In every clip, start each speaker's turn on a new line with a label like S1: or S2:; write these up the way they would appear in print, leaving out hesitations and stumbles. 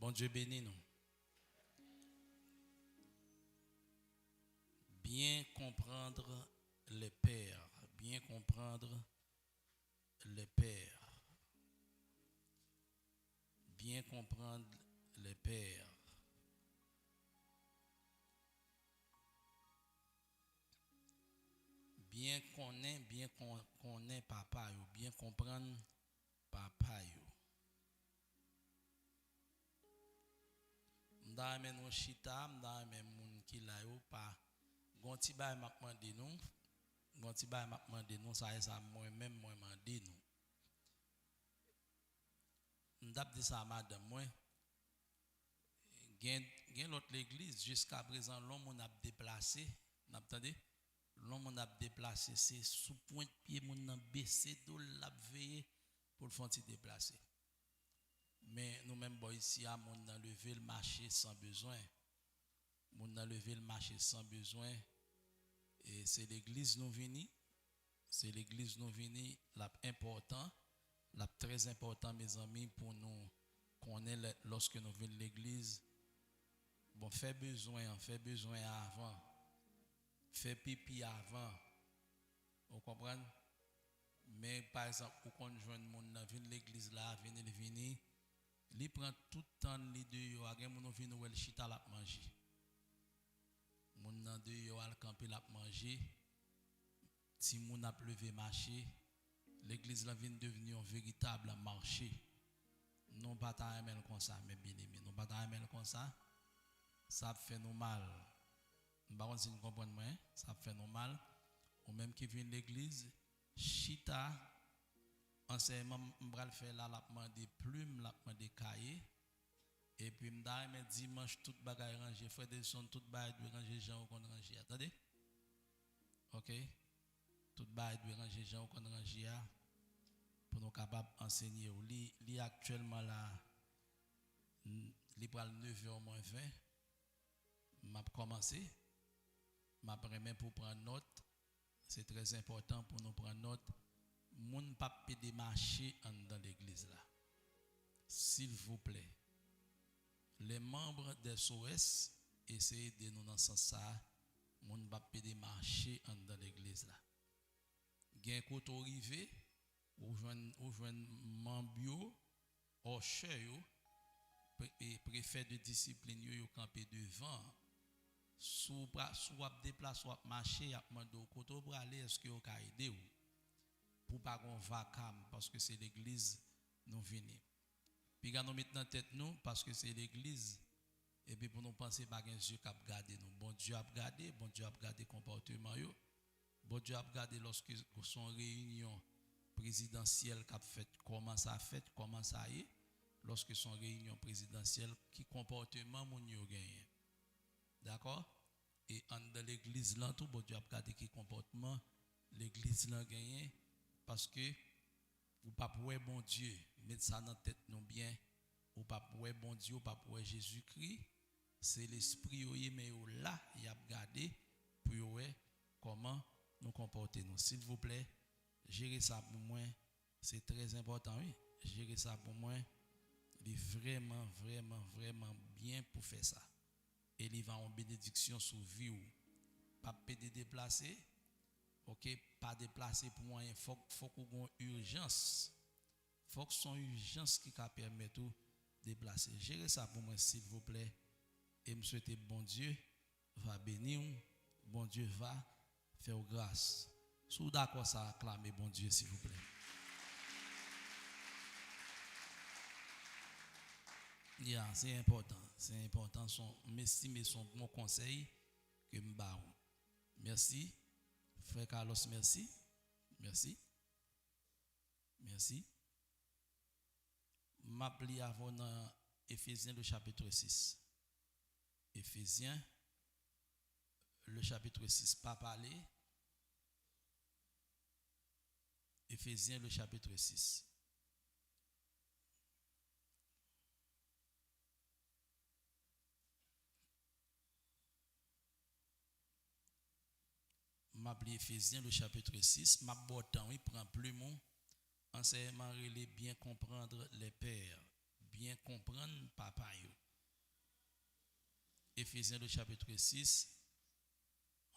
S1: Bon Dieu bénit nous. Bien comprendre les pères. Bien comprendre les pères. Bien comprendre les pères. Bien connaît papa yo, bien comprendre papa yo. M'da men nou chita, m'da men moun ki la yo pa gonti bay m'a demandé nous, gonti bay m'a demandé nous ça moi-même moi mandé nous. M'da dit ça madame moi gen l'autre l'église jusqu'à présent l'homme on a déplacé, n'entendez? L'homme on a déplacé c'est sous point de pied mon nan baissé d'eau l'a veillé pour le faire déplacer. Mais nous-mêmes, ici, à mon dans lever le marché sans besoin. Mon dans lever le marché sans besoin. Et c'est l'église nous vini. C'est l'église nous vini. L'important, la très important, mes amis, pour nous connaître lorsque nous venons l'église. Bon, fait besoin avant. Fait pipi avant. Vous comprenez? Mais par exemple, pour qu'on joigne mon dans l'église là, venir. Li prend tout le temps les deux yo a gen moun vinn ou el chita la manger. Moun nan deux yo al camper la manger. Si moun a levé marché, l'église la vient devenir un véritable marché. Non pas ta aimer comme ça mais bien aimé, non pas ta aimer comme ça. Ça fait nous mal. Par si vous comprenez moi, ça fait nous mal. Ou même qui vient l'église, chita enseignement m'bral faire là la demander plume la demander cahier et puis m'da mais dimanche toute bagaille ranger frère de son toute bagaille doit ranger gens qu'on ranger attendez OK toute bagaille doit ranger gens qu'on ranger pour nous capable enseigner li actuellement là li pral 9h moins 20 m'a commencé m'a remet pour prendre note c'est très important pour nous prendre note moun pa pe démarcher dans l'église là. S'il vous plaît. Les membres des SOS essayez de nous dans ce sens ça moun pa pe démarcher dans l'église là. Gen koto rivé ou joine membio oche yo préfet de discipline yo campé devant sous déplacer ou marcher a mando koto pour aller est-ce que yo ka aider ou pour pas qu'on vacam parce que c'est l'église nous venons. Puis nous mettons dans tête nous parce que c'est l'église et puis pour nous penser pas un Dieu qui a regardé nous. Bon Dieu a regardé, bon Dieu a regardé comportement yo. Bon Dieu a regardé lorsque son réunion présidentielle qu'a fait comment ça fait, comment ça est lorsque son réunion présidentielle qui comportement mon yo gagné. D'accord? Et dans l'église là tout bon Dieu a regardé qui comportement l'église là gagné. Parce que vous pas pour bon Dieu, mettez ça dans tête nous bien, ou pas pour bon Dieu, ou pas pour Jésus-Christ, c'est l'esprit mais là, il a regardé pour voir comment nous comporter nous. S'il vous plaît, gérez ça pour moi, c'est très important oui. Gérez ça pour moi, il est vraiment bien pour faire ça. Et il va en bénédiction sur vie ou pas péter déplacer. OK, pas déplacer pour moi, faut qu'on urgence. Faut que son urgence qui permet tout déplacer. Gérez ça pour moi s'il vous plaît et me souhaiter bon Dieu va bénir, bon Dieu va faire grâce. Sous d'accord ça acclamer bon Dieu s'il vous plaît. Yeah, c'est important son m'estimer son bon conseil que m'ba. Merci. Frère Carlos, merci. Merci. Merci. M'appli avant dans Éphésiens le chapitre 6. Éphésiens le chapitre 6. Pas parler. Éphésiens le chapitre 6. M'appli Éphésiens le chapitre 6, m'a botan, il prend plus mon enseignement relais bien comprendre les pères, bien comprendre papa yo. Éphésiens le chapitre 6.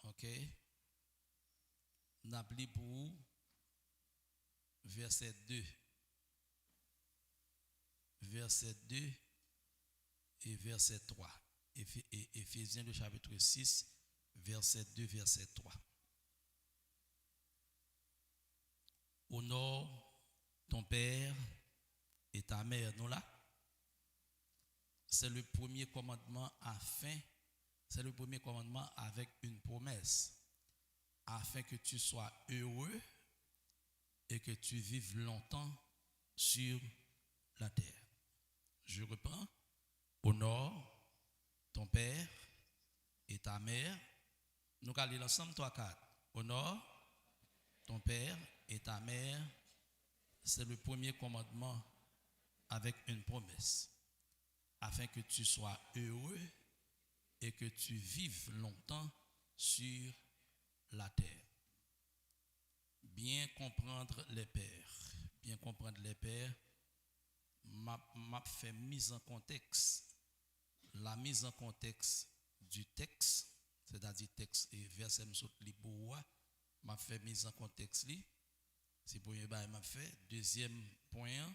S1: OK. N'a pris pour verset 2. Verset 2 et verset 3. Éphésiens le chapitre 6, verset 2, verset 3. Honore ton père et ta mère. Nous là, c'est le premier commandement c'est le premier commandement avec une promesse, afin que tu sois heureux et que tu vives longtemps sur la terre. Je reprends. Honore ton père et ta mère. Nous allons lire ensemble 3-4. Honore ton père et ta mère. C'est le premier commandement avec une promesse, afin que tu sois heureux et que tu vives longtemps sur la terre. Bien comprendre les pères. Bien comprendre les pères. M'a fait mise en contexte. La mise en contexte du texte, c'est-à-dire texte et verset m'a fait mise en contexte li. C'est pour m'a fait. Deuxième point,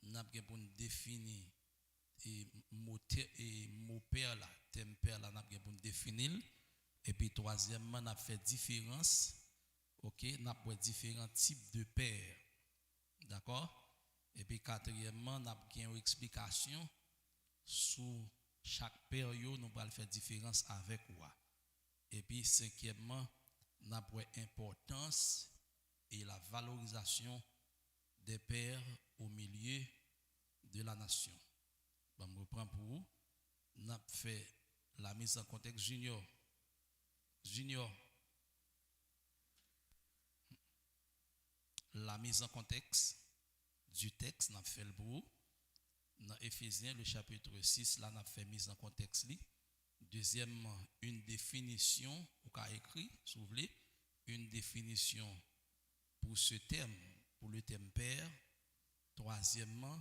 S1: n'a pas pour définir et mot père là, thème père là n'a pas pour définir. Et puis troisièmement, n'a fait différence. OK, n'a pas différents types de pères. D'accord? Et puis quatrièmement, n'a pas une explication sur chaque période, nous allons faire différence avec quoi. Et puis cinquièmement, nous avons l'importance et la valorisation des pères au milieu de la nation. Bon, je reprends pour vous. Nous avons fait la mise en contexte junior. La mise en contexte du texte, nous avons fait le pour dans Éphésiens, le chapitre 6, là, on a fait mise en contexte. Deuxièmement, une définition, ou qu'a écrit, si vous voulez, une définition pour ce thème, pour le thème père. Troisièmement,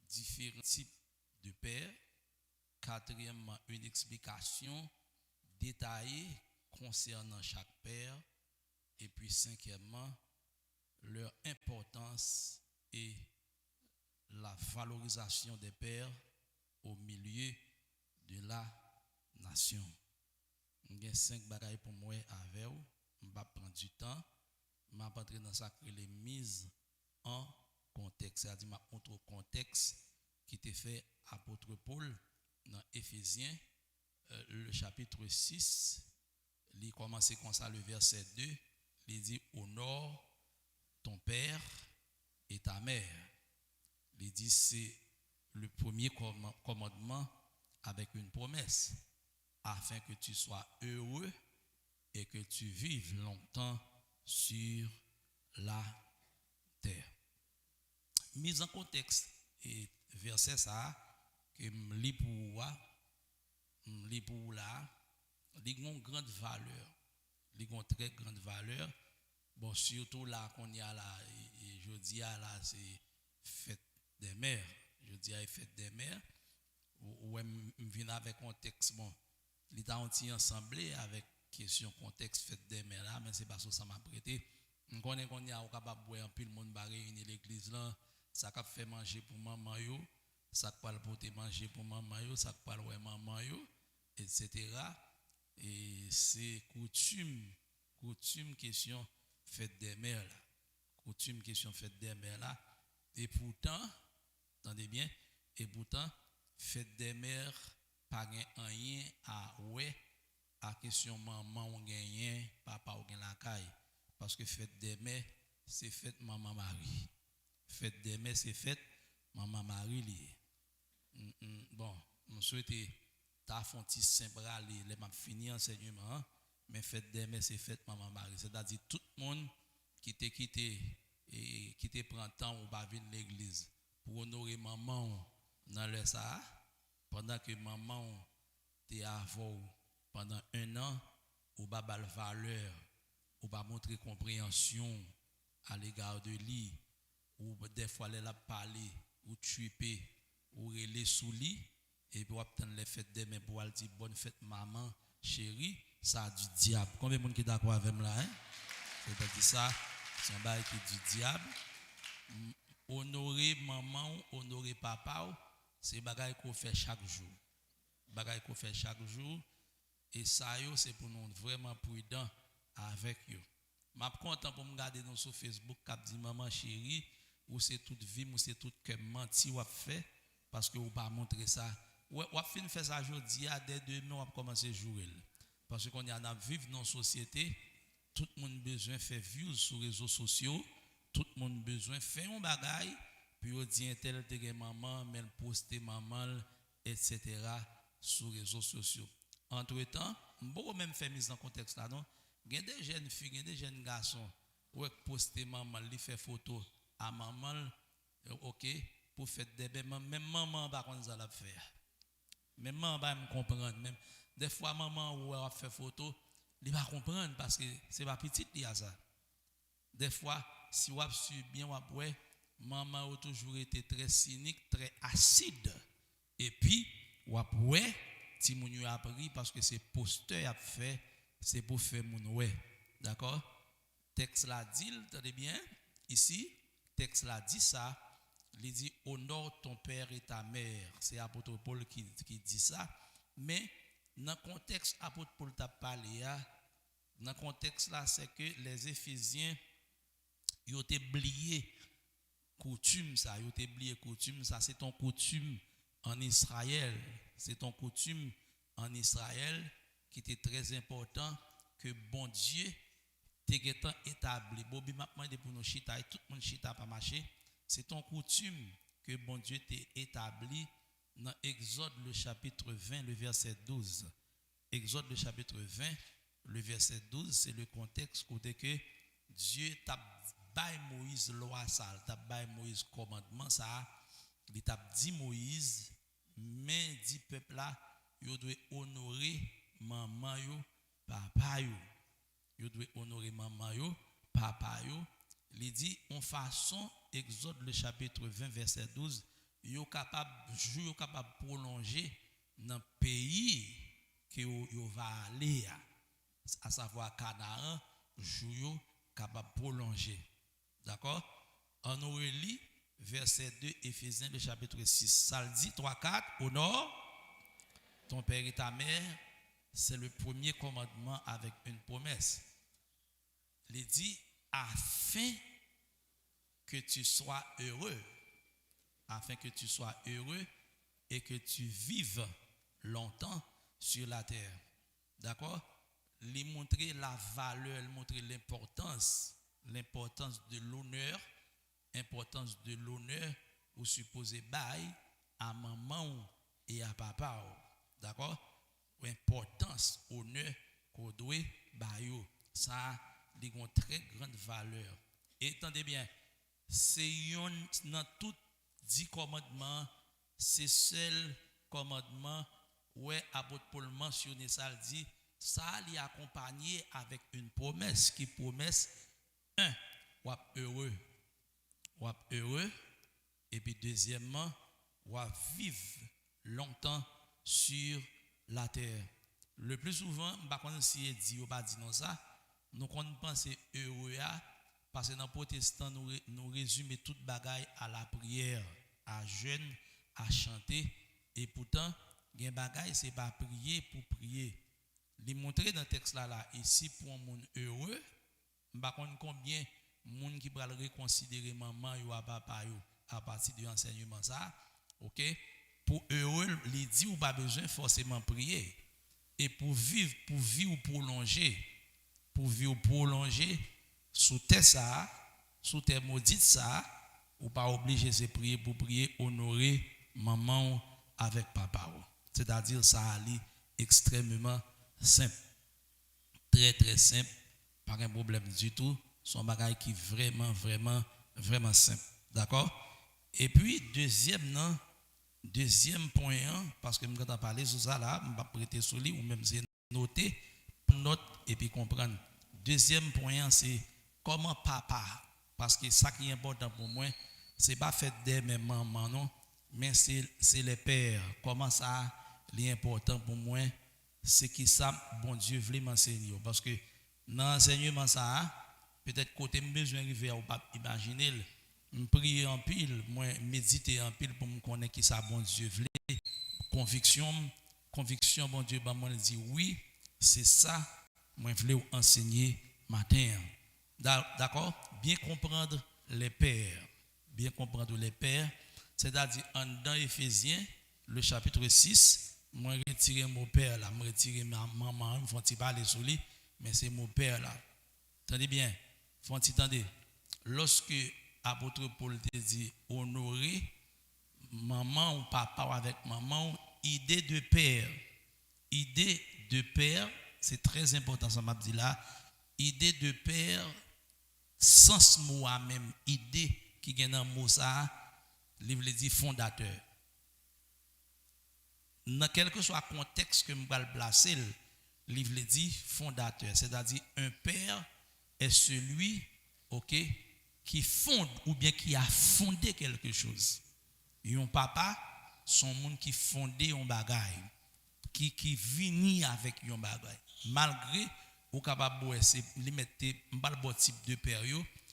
S1: différents types de pères. Quatrièmement, une explication détaillée concernant chaque père. Et puis cinquièmement, leur importance et la valorisation des pères au milieu de la nation. Il y a 5 bagailles pour moi avec vous. Je vais prendre du temps. Je vais entrer dans ça que les mises en contexte. C'est-à-dire, je vais montrer le contexte qui était fait apôtre Paul dans Éphésiens, le chapitre 6. Il commence comme ça, le verset 2. Il dit: honore ton père et ta mère. Il dit c'est le premier commandement avec une promesse, afin que tu sois heureux et que tu vives longtemps sur la terre. Mise en contexte et verset ça que me lis pour là, il a une grande valeur, il a une très grande valeur. Bon, surtout là qu'on y a là, et je dis là, c'est fête des mères. Je dis fête des mères. Ou vient avec contexte, bon, il est ensemble avec question contexte fête des mères là, mais c'est pas ça m'a prêté. On connaît qu'on y a capable boire un peu le monde va réunir l'église là, ça cap fait manger pour maman yo, ça pas porter manger pour maman yo, ça pas ouais maman yo, etc. Et c'est coutume question fête des mères là. Coutume question fête des mères là. Et pourtant, attendez bien, et pourtant, fête des mères pas rien à ouais à question maman ou gagne, papa ou gagne la caille. Parce que fête des mères, c'est fête maman Marie. Fête des mères, c'est fête maman Marie lié. Bon, je souhaite ta fonti simple les m'a fini enseignement, mais fête des mères, c'est fête maman Marie. C'est-à-dire tout le monde qui t'a quitté et qui te prend temps ou pas venir l'église pour honorer maman dans le ça pendant que maman t'es avant pendant un an ou pas de valeur ou pas montrer compréhension à l'égard de lui ou des fois elle a parlé ou tuer ou les sous lit et puis obtenir les fêtes demain pour aller dire bonne fête maman chérie, ça du diable. Combien de monde qui est d'accord avec moi là hein? C'est-à-dire ça, c'est un bail qui est du diable. Honorer maman, honorer papa, c'est bagaille qu'on fait chaque jour. Bagaille qu'on fait chaque jour et ça c'est pour nous vraiment prudent avec eux. M'a content pour me garder dans sur Facebook cap dit maman chérie ou c'est toute vie ou c'est tout que menti ou a fait parce que ou pas montrer ça. Ou fin faire ça aujourd'hui à dès demain on va commencer jouer parce qu'on y a vivre dans une société tout le monde besoin faire views sur les réseaux sociaux, tout le monde besoin faire un bagaille puis on dit un tel te maman mais poster maman etc. sur les réseaux sociaux. Entre-temps, beaucoup même fait mise en contexte là non. Il y a des jeunes filles, il y a des jeunes garçons qui poster maman, li fait photo à maman OK pour faire des bébés même maman pas comme ça la faire. Même maman pas me comprendre même des fois maman ou a fait photo, il va comprendre parce que c'est pas petit il y a ça. Des fois si on suit bien on ouais maman a toujours été très cynique, très acide et puis ou ouais ti moun yo appris parce que c'est posteur a fait c'est pour faire moun ouais d'accord texte là dit entendez bien ici texte là dit ça il dit honore ton père et ta mère c'est apôtre Paul qui dit ça mais dans contexte apôtre Paul t'a parlé dans contexte là c'est que les Éphésiens ils ont oublié coutume ça ils ont oublié coutume ça c'est ton coutume en Israël c'est ton coutume en Israël qui était très important que bon Dieu t'est établi. Bobi m'a demandé pour nous chita et tout le monde chita pas marcher. C'est ton coutume que bon Dieu t'est établi dans Exode le chapitre 20 le verset 12. Exode le chapitre 20 le verset 12 c'est le contexte côté que Dieu t'a bail Moïse loi ça, t'a bail Moïse commandement ça, il t'a dit Moïse mais dit peuple là yo doit honorer maman yo papa yo yo doit honorer maman yo papa yo il dit en façon Exode le chapitre 20 verset 12 yo capable prolonger dans pays que yo va aller à savoir Canaan yo capable prolonger d'accord on aurait lu verset 2 Éphésiens le chapitre 6 ça dit 3-4 honore ton père et ta mère c'est le premier commandement avec une promesse il dit afin que tu sois heureux et que tu vives longtemps sur la terre d'accord il montrer la valeur il montrer l'importance de l'honneur ou supposé bail à maman et à papa d'accord importance honneur qu'on doit bailler ça a une très grande valeur et attendez bien c'est dans tout 10 commandements c'est seul commandement ouais apôtre Paul mentionné ça il dit ça est accompagné avec une promesse qui promesse ou heureux et puis deuxièmement ou vivre longtemps sur la terre. Le plus souvent, je ne sais pas si dit ou pas dit non ça, nous pensons heureux parce que dans les protestants, nous résumons toute bagaille à la prière, à jeûne, à chanter. Et pourtant, il y a des bagaille, ce n'est pas prier pour prier. Les montrer dans le texte là, ici pour un monde heureux, je ne sais pas combien de monde qui va reconsidérer maman ou papa à partir de l'enseignement ça. OK? Pour heureux, il dit ou pas besoin forcément prier. Et pour vivre ou prolonger, sous terre ça, sous terre maudite ça, ou pas obligé de prier pour prier, honorer maman avec papa. C'est-à-dire ça allait extrêmement simple. Très très simple, pas un problème du tout. Son bagage qui est vraiment simple. D'accord? Et puis, deuxième point, parce que je vais parler sur ça là, je vais prêter sur lui ou même noter, note et puis comprendre. Deuxième point, c'est comment papa, parce que ça qui est important pour moi, c'est pas fait des mêmes mamans, non, mais c'est les pères. Comment ça, l'important pour moi, c'est qui ça, bon Dieu voulait m'enseigner. Parce que dans l'enseignement, ça, peut-être côté besoin d'arriver à pas imaginer, me prier en pile, moi méditer en pile pour me connaître qui ça, bon Dieu voulait. Conviction, bon Dieu, bah, moi dit oui, c'est ça, moi voulais enseigner matin. D'accord? Bien comprendre les pères. Bien comprendre les pères. C'est-à-dire, dans Éphésiens, le chapitre 6, moi retirer mon père là, moi retirer ma maman, il faut parler sur lui, mais c'est mon père là. Attendez bien, faut entendre. Lorsque apôtre Paul te dit honorer maman ou papa avec maman, idée de père. Idée de père, c'est très important ça m'a dit là. Idée de père, sens mot même, idée qui gagne dans mot ça, livre dit fondateur. Dans quel que soit le contexte que je vais placer, le livre dit fondateur, c'est-à-dire un père est celui, ok, qui fonde ou bien qui a fondé quelque chose. Et un papa, son monde qui fondé un bagage, qui vini avec un bagage. Malgré ou capable c'est limiter pas le type de père,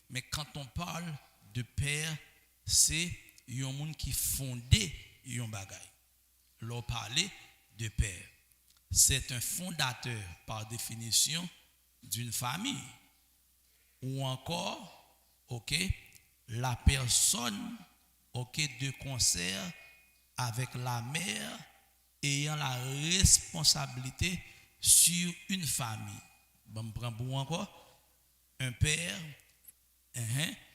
S1: mais quand on parle de père, c'est un monde qui fondé un bagage. L'on parler de père. C'est un fondateur par définition d'une famille. Ou encore, ok, la personne, ok, de concert avec la mère ayant la responsabilité sur une famille. Bon, me prends pour encore. Un père,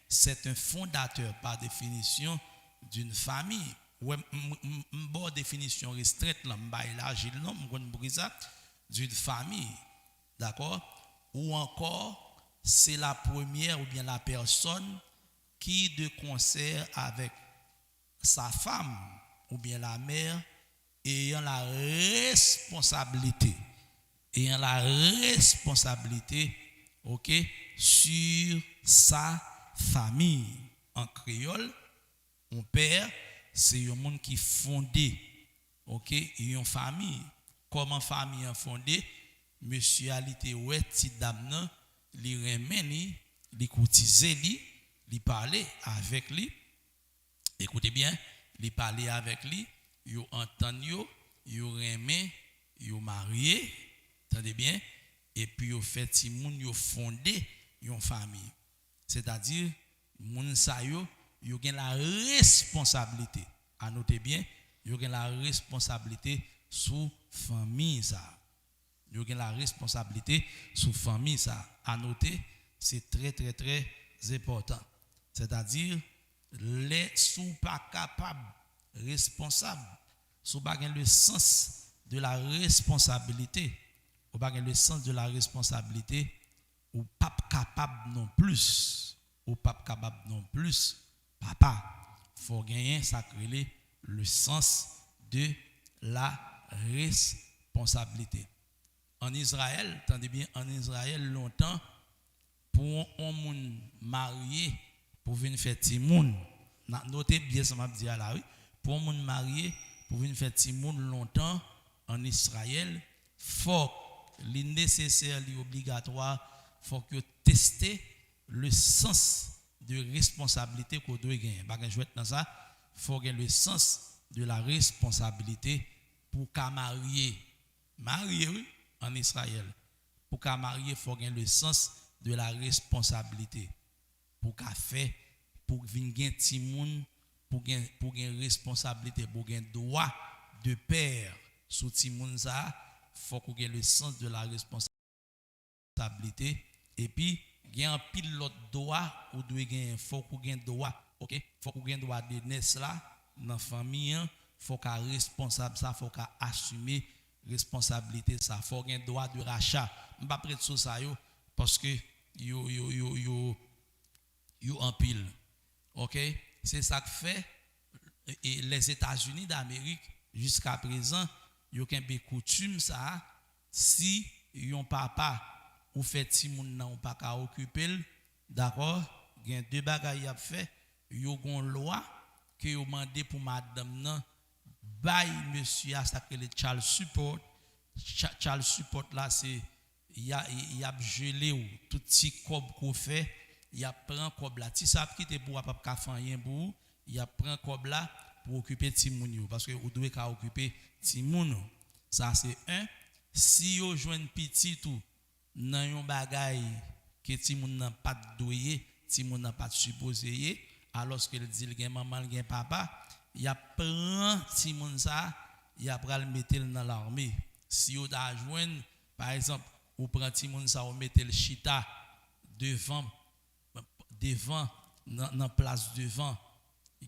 S1: c'est un fondateur par définition d'une famille. Ouais, bonne définition restreinte là, d'une famille, d'accord? Ou encore, c'est la première ou bien la personne qui de concert avec sa femme ou bien la mère ayant la responsabilité, ok, sur sa famille. En créole, mon père, c'est un monde qui fondé, ok, une famille. Comment famille fondée, monsieuralité ouais ti dame nan, li remen li courtiser li parler avec lui. Écoutez bien, li parler avec lui, yo entend yo remen, yo marié, entendez bien, et puis yo fait ti moun yo fondé une famille. C'est-à-dire moun sa yo gen la responsabilité. À noter bien, yo gen la responsabilité sous famille ça. Yo gen la responsabilité sous famille ça. À noter, c'est très très très important. C'est-à-dire les sous pas capable responsable, sous pas gen le sens de la responsabilité, ou pas gen le sens de la responsabilité, ou pas capable non plus, papa, faut gagner sacré le sens de la responsabilité. En Israël, attendez bien, en Israël longtemps pour un monde marié pour venir faire timoun, notez bien ça m'a dit là oui, pour un monde marié pour venir faire timoun longtemps en Israël, faut li nécessaire, li obligatoire, faut que tester le sens de responsabilité qu'on doit gagner. Pas que jouer dans ça, faut gagner le sens de la responsabilité pour qu'à marier oui, en Israël. Pour qu'à marier, faut gagner le sens de la responsabilité. Pour qu'à faire, pour venir gagner timoun, pour gagner responsabilité, pour gagner droit de père sous timoun ça, faut qu'on gagne le sens de la responsabilité. Et puis il y a un pilote droit ou doit gagner, faut qu'on gagne droit, OK, faut qu'on gagne droit de naissance là dans la famille, faut qu'à responsable ça, faut qu'à assumer responsabilité ça, faut qu'on gagne droit de rachat. On pas prêt sur ça yo parce que yo en pile. OK, c'est ça que fait et les États-Unis d'Amérique jusqu'à présent, yo kembe coutume ça si yon papa ou fait ti moun nan ou pas ka occuper, d'accord, gen deux bagaille a fait, yo gon loi que vous demandez pour madame nan bail monsieur à ça que le child support là c'est il a gelé ou tout petit cob qu'on fait il a prend cob là si ça quitter pour pas ka faire rien pour il a prend cob là pour occuper ti moun yo parce que vous devez ka occuper ti moun ça c'est un si vous joine petit tout nan yon bagay que ti moun nan pas doyer ti moun nan pas supposé alors que il dit gen maman gen papa il a prend ti moun ça il a pral mettre dans l'armée si vous da joine par exemple ou prend ti moun ça ou mettre le chita devant dans place devant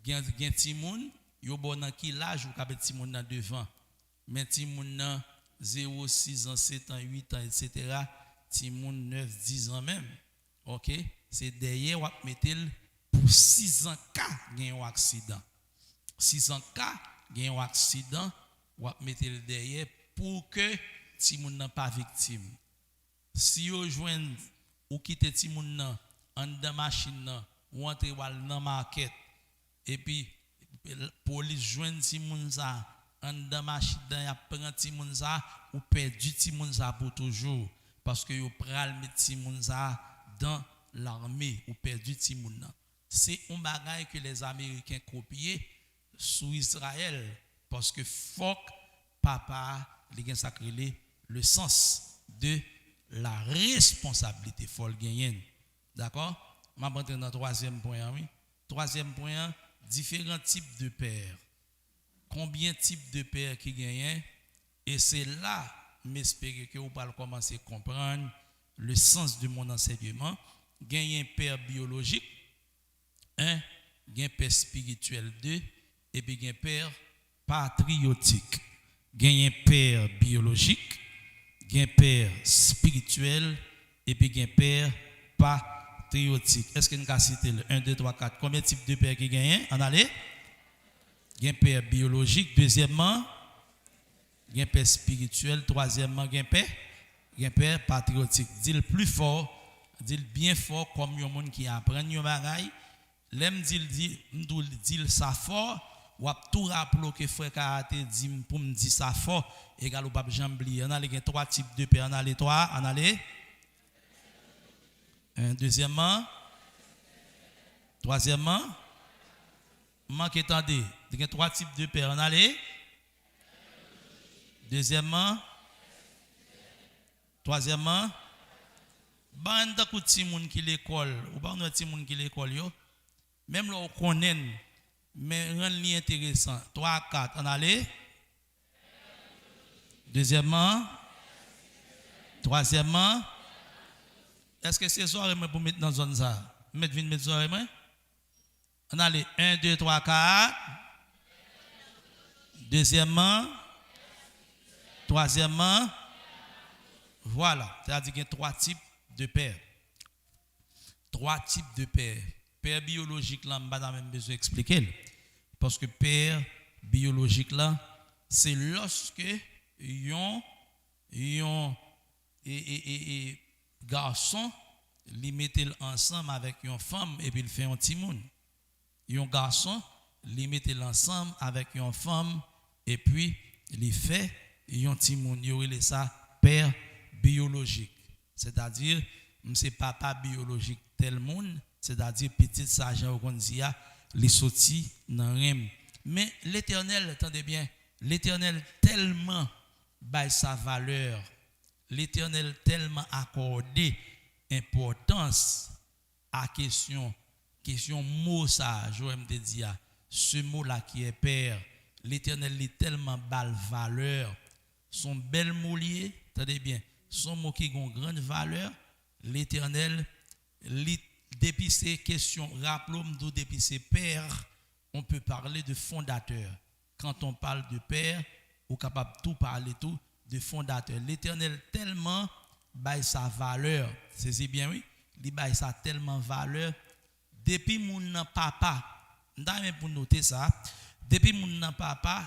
S1: gen ti moun yo bon nan ki l'âge ou ka bet ti moun nan devant mais ti moun nan 0 6 ans 7 ans 8 ans etc. ti moun 9 10 ans même OK c'est derrière ou mettre pour 6 ans ka gen un accident 6 ans ka gen un accident ou mettre derrière pour que ti moun nan pas victime si yo joine ou quitter ti moun nan en dans machine nan ou entrer dans market et puis police joine ti moun ça en dans machine y a prend ti moun ça ou perdu ti moun ça pour toujours parce que yo pral mettre ti moun ça dans l'armée ou perdu ti moun nan c'est un bagage que les américains copié sous Israël parce que faut papa li gen sacré le sens de la responsabilité faut le gagner d'accord m'a rentrer dans troisième point oui troisième point différents types de pères combien de types de pères qui gagnent et c'est là m'espérer que vous allez commencer à comprendre le sens de mon enseignement gagne un père biologique 1 gagne père spirituel 2 et puis gagne père patriotique gagne un père biologique gagne père spirituel et puis gagne père patriotique est-ce que nous avons cité le 1 2 3 4 combien de types de pères qui gagnent en allez gagne père biologique deuxièmement gagne père spirituel troisièmement gagne père patriotique dit le plus fort dit bien fort comme un monde qui apprend un bagay l'aime dit ça fort ou a tout rappelé que frère karaté dit pour me dire ça fort égal ou pas jamblier on a les trois types de pères on a les trois on a les deuxièmement troisièmement manque attendez il y a trois types de pères on a les deuxièmement troisièmement bande de ti moun qui l'école ou pas de ti moun qui l'école yo même là on connaît mais rend li intéressant 3 4 on allez deuxièmement troisièmement est-ce que c'est soirée pour mettre dans zone ça mettre soirée on allez 1 2 3 4 deuxièmement troisièmement voilà c'est-à-dire qu'il y a 3 types de pères 3 types de pères père biologique là on pas même besoin d'expliquer parce que père biologique là c'est lorsque yon et garçon li mettent ensemble avec une femme et puis il fait un petit monde yon garçon li mettent ensemble avec une femme et puis il fait un petit monde yo relé ça père biologique c'est-à-dire c'est papa biologique tel monde c'est-à-dire petit sagent qu'on dit les sorti dans rem mais l'Éternel attendez bien l'Éternel tellement bail sa valeur l'Éternel tellement accordé importance à question mot ça j'aime te dire ce mot là qui est père l'Éternel est tellement bal valeur son bel moulier attendez bien son mot qui a une grande valeur l'Éternel depuis ces questions rappelons-nous depuis ces pères on peut parler de fondateur quand on parle de père on est capable de tout parler tout de fondateur l'Éternel tellement bail sa valeur c'est bien oui il bail sa tellement valeur depuis mon papa ndame pour noter ça depuis mon papa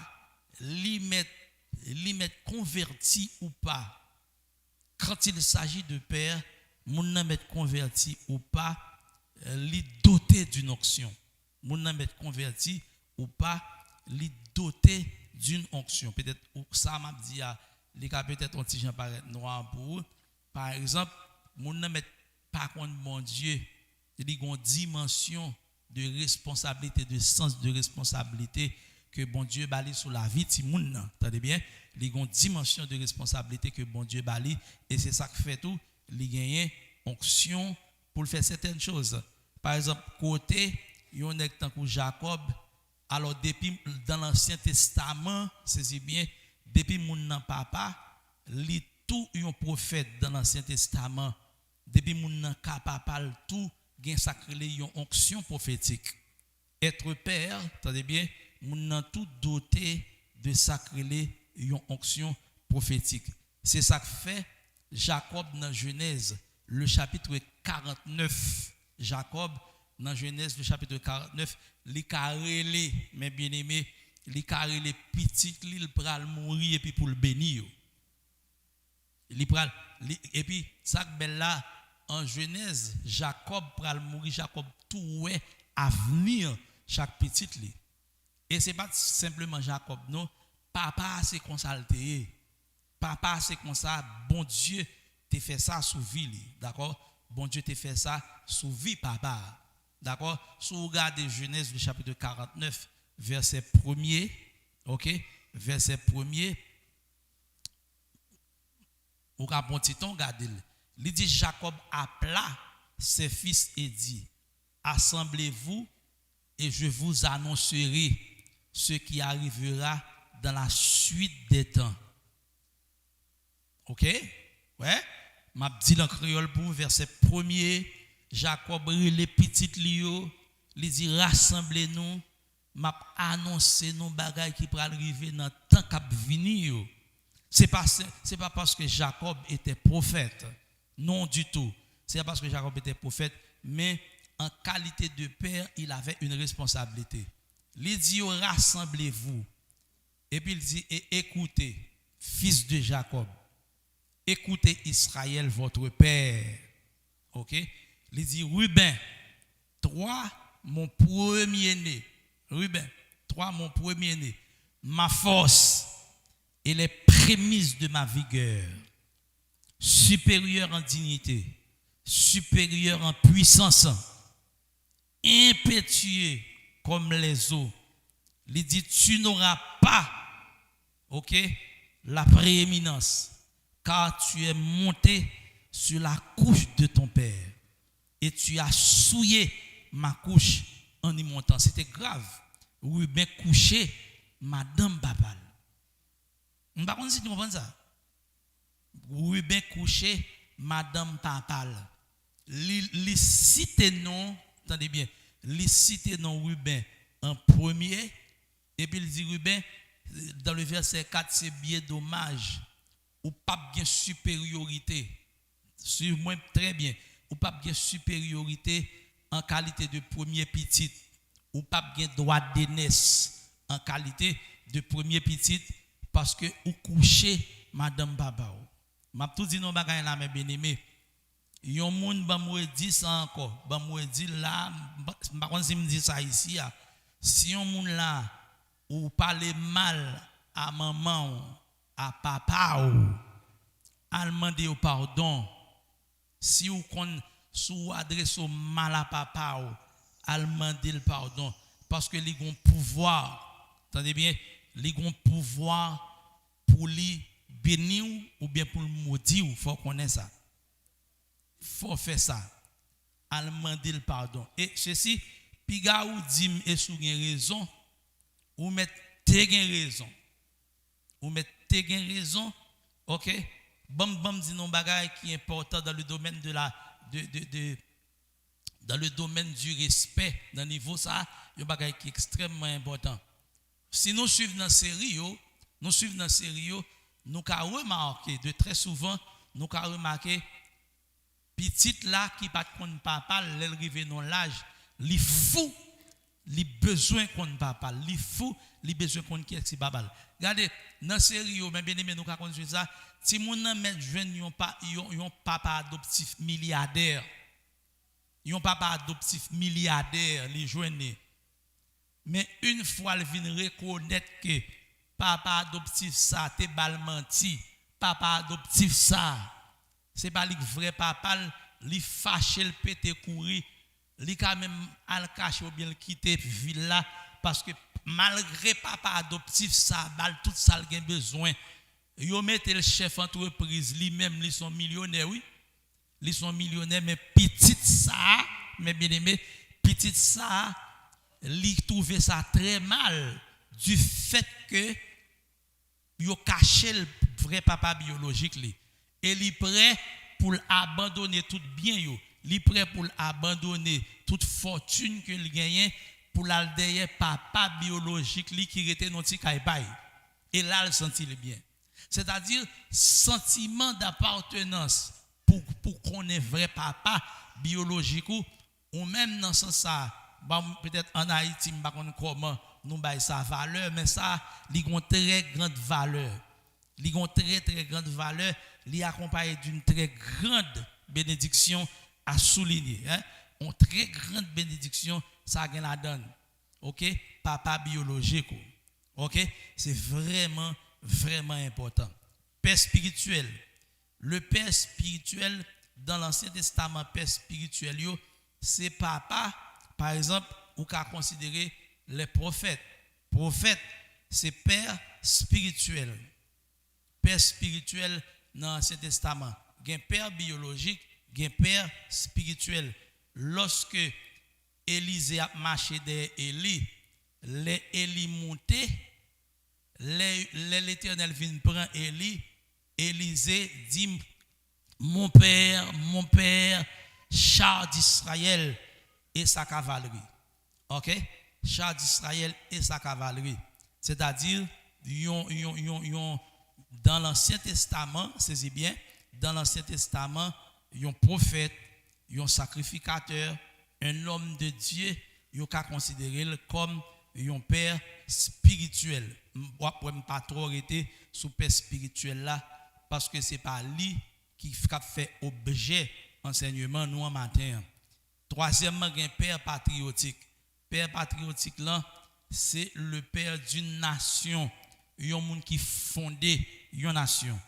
S1: li met converti ou pas quand il s'agit de père mon met converti ou pas li doté d'une onction mon met converti ou pas li doté d'une onction. Peut-être ça m'a dit les cas peut-être un petit gens paraître noir pour eux. Par exemple, moun ne met pas contre mon Dieu, il y a une dimension de responsabilité, de sens de responsabilité que bon Dieu bali sur la vie de moun. Entendez bien? Il y a une dimension de responsabilité que bon Dieu bali et c'est ça qui fait tout, il gagne onction pour faire certaines choses. Par exemple, côté yon nèg tant que Jacob, alors depuis dans l'Ancien Testament, c'est bien depuis moun nan papa, li tout yon prophète dans l'Ancien Testament, depuis moun nan ka papa tout gen sacré yon onction prophétique. Être père, attendez bien, moun nan tout doté de sacré yon onction prophétique. C'est ça que fait Jacob dans Genèse, le chapitre 49. Jacob dans Genèse, le chapitre 49, li karele, mes bien-aimés, li karele petit, li pral mourir et puis pour le bénir. Et puis, ça que belle là, en Genèse, Jacob pral mourir, Jacob tout ouais avenir chaque petit li. Et c'est pas simplement Jacob, non, papa c'est consalté. Papa c'est comme ça, bon Dieu te fait ça sous vie, d'accord? Bon Dieu te fait ça sous vie papa. D'accord? Si vous regardez Genèse, le chapitre 49, verset 1er, ok? Verset 1er, ou ka bon titon, regardez. Il dit Jacob appela ses fils et dit, assemblez-vous et je vous annoncerai ce qui arrivera dans la suite des temps. Ok? Ouais? M'a dit en créole pour verset 1er, Jacob les petites lio, il dit rassemblez-nous, m'a annoncé nos bagailles qui pourraient arriver dans le temps qui va venir. C'est pas parce que Jacob était prophète, non du tout. C'est pas parce que Jacob était prophète, mais en qualité de père, il avait une responsabilité. Il dit rassemblez-vous. Et puis il dit et écoutez, fils de Jacob. Écoutez Israël, votre père. OK? Il dit Ruben, toi, mon premier-né. Ruben, toi, mon premier-né. Ma force et les prémices de ma vigueur. Supérieur en dignité. Supérieur en puissance. Impétueux comme les eaux. Il dit tu n'auras pas, OK, la prééminence. Car tu es monté sur la couche de ton père et tu as souillé ma couche en y montant. C'était grave. Oui, bien couché, madame Babal. Je ne sais pas si tu comprends ça. Oui, bien couché, madame Babal. Li cité non, attendez bien, li cité non Ruben en premier, et puis il dit Ruben, dans le verset 4, c'est bien dommage. Ou pas bien supériorité sur moi très bien ou pas bien supériorité en qualité de premier petit ou pas bien droit d'aînesse en qualité de premier petit parce que ou coucher madame baba m'a tout dit non bagay là mes bien-aimés yon moun ba moi dit ça encore ba moi dit là pas kon si me dit ça ici si yon moun là ou parler mal à maman à papa ou à demander au pardon si ou kon sous adresse au mal à papa ou à demander le pardon parce que li gon pouvoir attendez bien li gon pouvoir pour li bénir ou bien pour le maudire faut connaître ça faut faire ça à demander le pardon et ceci piga ou dit et sou gen raison ou met te gen raison ou met te gen raison, ok? Bam dit non bagay qui est important dans le domaine de la dans le domaine du respect, dans le niveau ça, il y a bagay qui est extrêmement important. Si nous suivons dans série, nous ca remarquer de très souvent, nous ca remarquer petite là qui pas kon papa, l'elle rive dans l'âge, li fou, li besoin kon papa, li fou, li besoin kon qui est babal. Regardez, dans série mais bien aimé nous ka connait ça, si moun nan met jeune yon papa adoptif milliardaire. Yon papa adoptif milliardaire li joine. Mais une fois il vient reconnaître que papa adoptif ça, t'es bal menti, papa adoptif ça, c'est pas le vrai papa, il fâché, le pété courir, il quand même al cacher ou bien le quitter ville là parce que malgré papa adoptif ça, bal tout ça il a besoin. Yo mette le chef entreprise lui-même, ils sont millionnaires oui. Ils sont millionnaires mais petit ça, mais bien aimé, petit ça, il trouve ça très mal du fait que yo caché le vrai papa biologique li. Et il est prêt pour abandonner tout bien yo. Il est prêt pour abandonner toute fortune que il gagne pour la derrière papa biologique li qui était non ti kay. Et là il sentit le bien. C'est-à-dire sentiment d'appartenance pour qu'on ait vrai papa biologique ou même dans ce sens ça peut-être en Haïti pas comment nous bail sa valeur mais ça il a une très grande valeur. Il a une très très grande valeur, il accompagné d'une très grande bénédiction à souligner hein? Une très grande bénédiction ça gagne la donne. OK, papa biologique. OK, c'est vraiment vraiment important. Père spirituel. Le père spirituel dans l'Ancien Testament, père spirituel c'est papa par exemple ou qu'a considérer les prophètes. Prophète c'est père spirituel. Père spirituel dans l'Ancien Testament. Il y a un père biologique, il y a un père spirituel. Lorsque Élisée a marché derrière Élie, les Élie monté, l'Éternel vient prendre Élie, Élisée dit mon père, char d'Israël et sa cavalerie. OK? Char d'Israël et sa cavalerie. C'est-à-dire dans l'Ancien Testament, c'est bien, dans l'Ancien Testament, il y a un prophète, il y a un sacrificateur, un homme de Dieu, il y a considéré comme un père spirituel. Je ne vais pas trop arrêter sur le père spirituel là, parce que ce n'est pas lui qui fait objet enseignement nous en matin. Troisièmement, il y a un père patriotique. Père patriotique là, c'est le père d'une nation. Il y a un monde qui fondé une nation.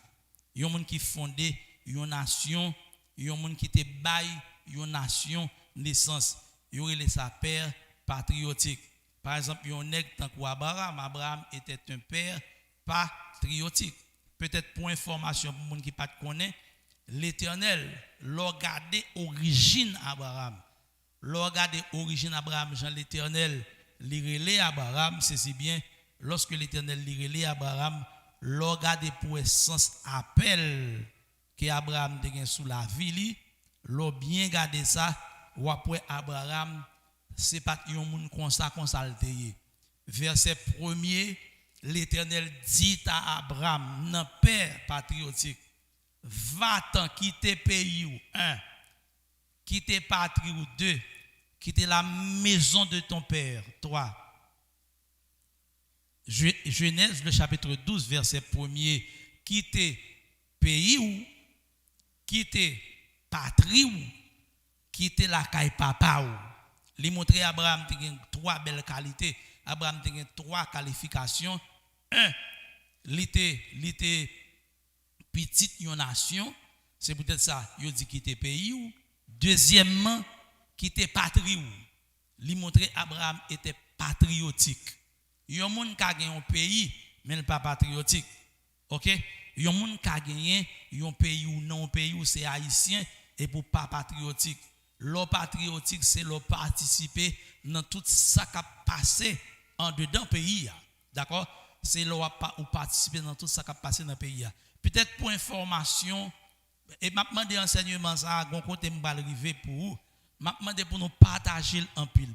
S1: Il y a un monde qui fondé une nation. Il y a un monde qui te bail une nation naissance. Il y a sa père patriotique. Par exemple, il y a un nègre tant qu'Abraham. Abraham était un père patriotique. Peut-être pour information pour les gens qui ne connaissent pas, l'Éternel l'a regardé origine Abraham. L'a regardé origine Abraham, Jean l'Éternel, l'irélé Abraham, c'est si bien, lorsque l'Éternel l'irélé Abraham, l'a regardé pour essence appel que Abraham a sous la vie, l'a bien gardé ça, ou après Abraham, c'est pas un monde comme ça Verset 1er, l'Éternel dit à Abraham, non père patriotique, va-t'en quitter pays ou quitter patrie ou 2, quitter la maison de ton père 3. Genèse le chapitre 12 verset 1er, quitter pays ou quitter patrie ou quitter la caille papa ou. Li montre Abraham te gen 3 belles qualités. Abraham te gen 3 qualifications. 1, li te petite yon nation, c'est peut-être ça, yo dit quitter pays ou. Deuxièmement, quitter patrie ou. Li montre Abraham était patriotique. Yon moun ka gen un pays mais pas patriotique. OK? Yon moun ka gen yon pays ou non pays ou c'est haïtien et pour pas patriotique. L'eau patriotique, c'est l'eau participer dans tout ça qui a passé en dedans pays. D'accord? C'est l'eau ou participer dans tout ça qui a passé dans le pays. Peut-être pour information, et m'a demandé enseignement ça, gon côté m'ba arriver pour vous. M'a demandé pour nous partager en pile,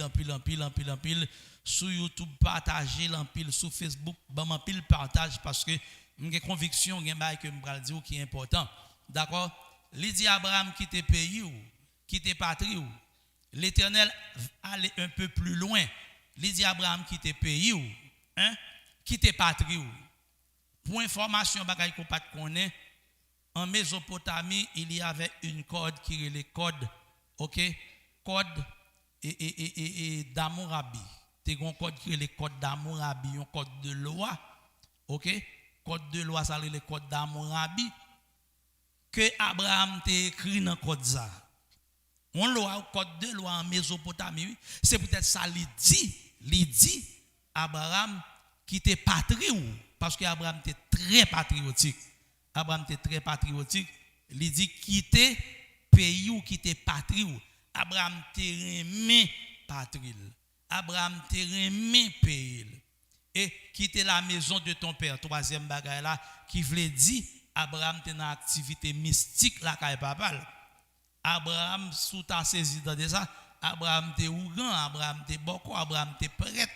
S1: en pile sur YouTube, partager en pile sur Facebook, en pile partage parce que j'ai conviction gen bail que m'bral dire qui est important. D'accord? Il dit Abraham quitte pays ou quitte patrie ou. L'Éternel allait un peu plus loin. Il dit Abraham quitte pays ou quitte patrie ou. Pour information bagay qu'on pas connaît, en Mésopotamie, il y avait une code qui est le code, OK? Code et d'Amourabi. Tu as un code qui est le code d'Amourabi, un code de loi. OK? Code de loi, ça c'est le code d'Amourabi. Que Abraham t'a écrit dans le code ça. On loi, code de loi en Mésopotamie. C'est peut-être ça il dit Abraham qui était patrie parce que Abraham était très patriotique. Abraham était très patriotique. Il dit quitter pays ou quitter patrie ou. Abraham te remet patrie. Abraham te remet pays. Et quitter la maison de ton père. Troisième bagaille là qui voulait dire Abraham te dans activité mystique la kay papa. Abraham sous ta saisi dans ça. Abraham te ougan, Abraham te boko, Abraham te prête.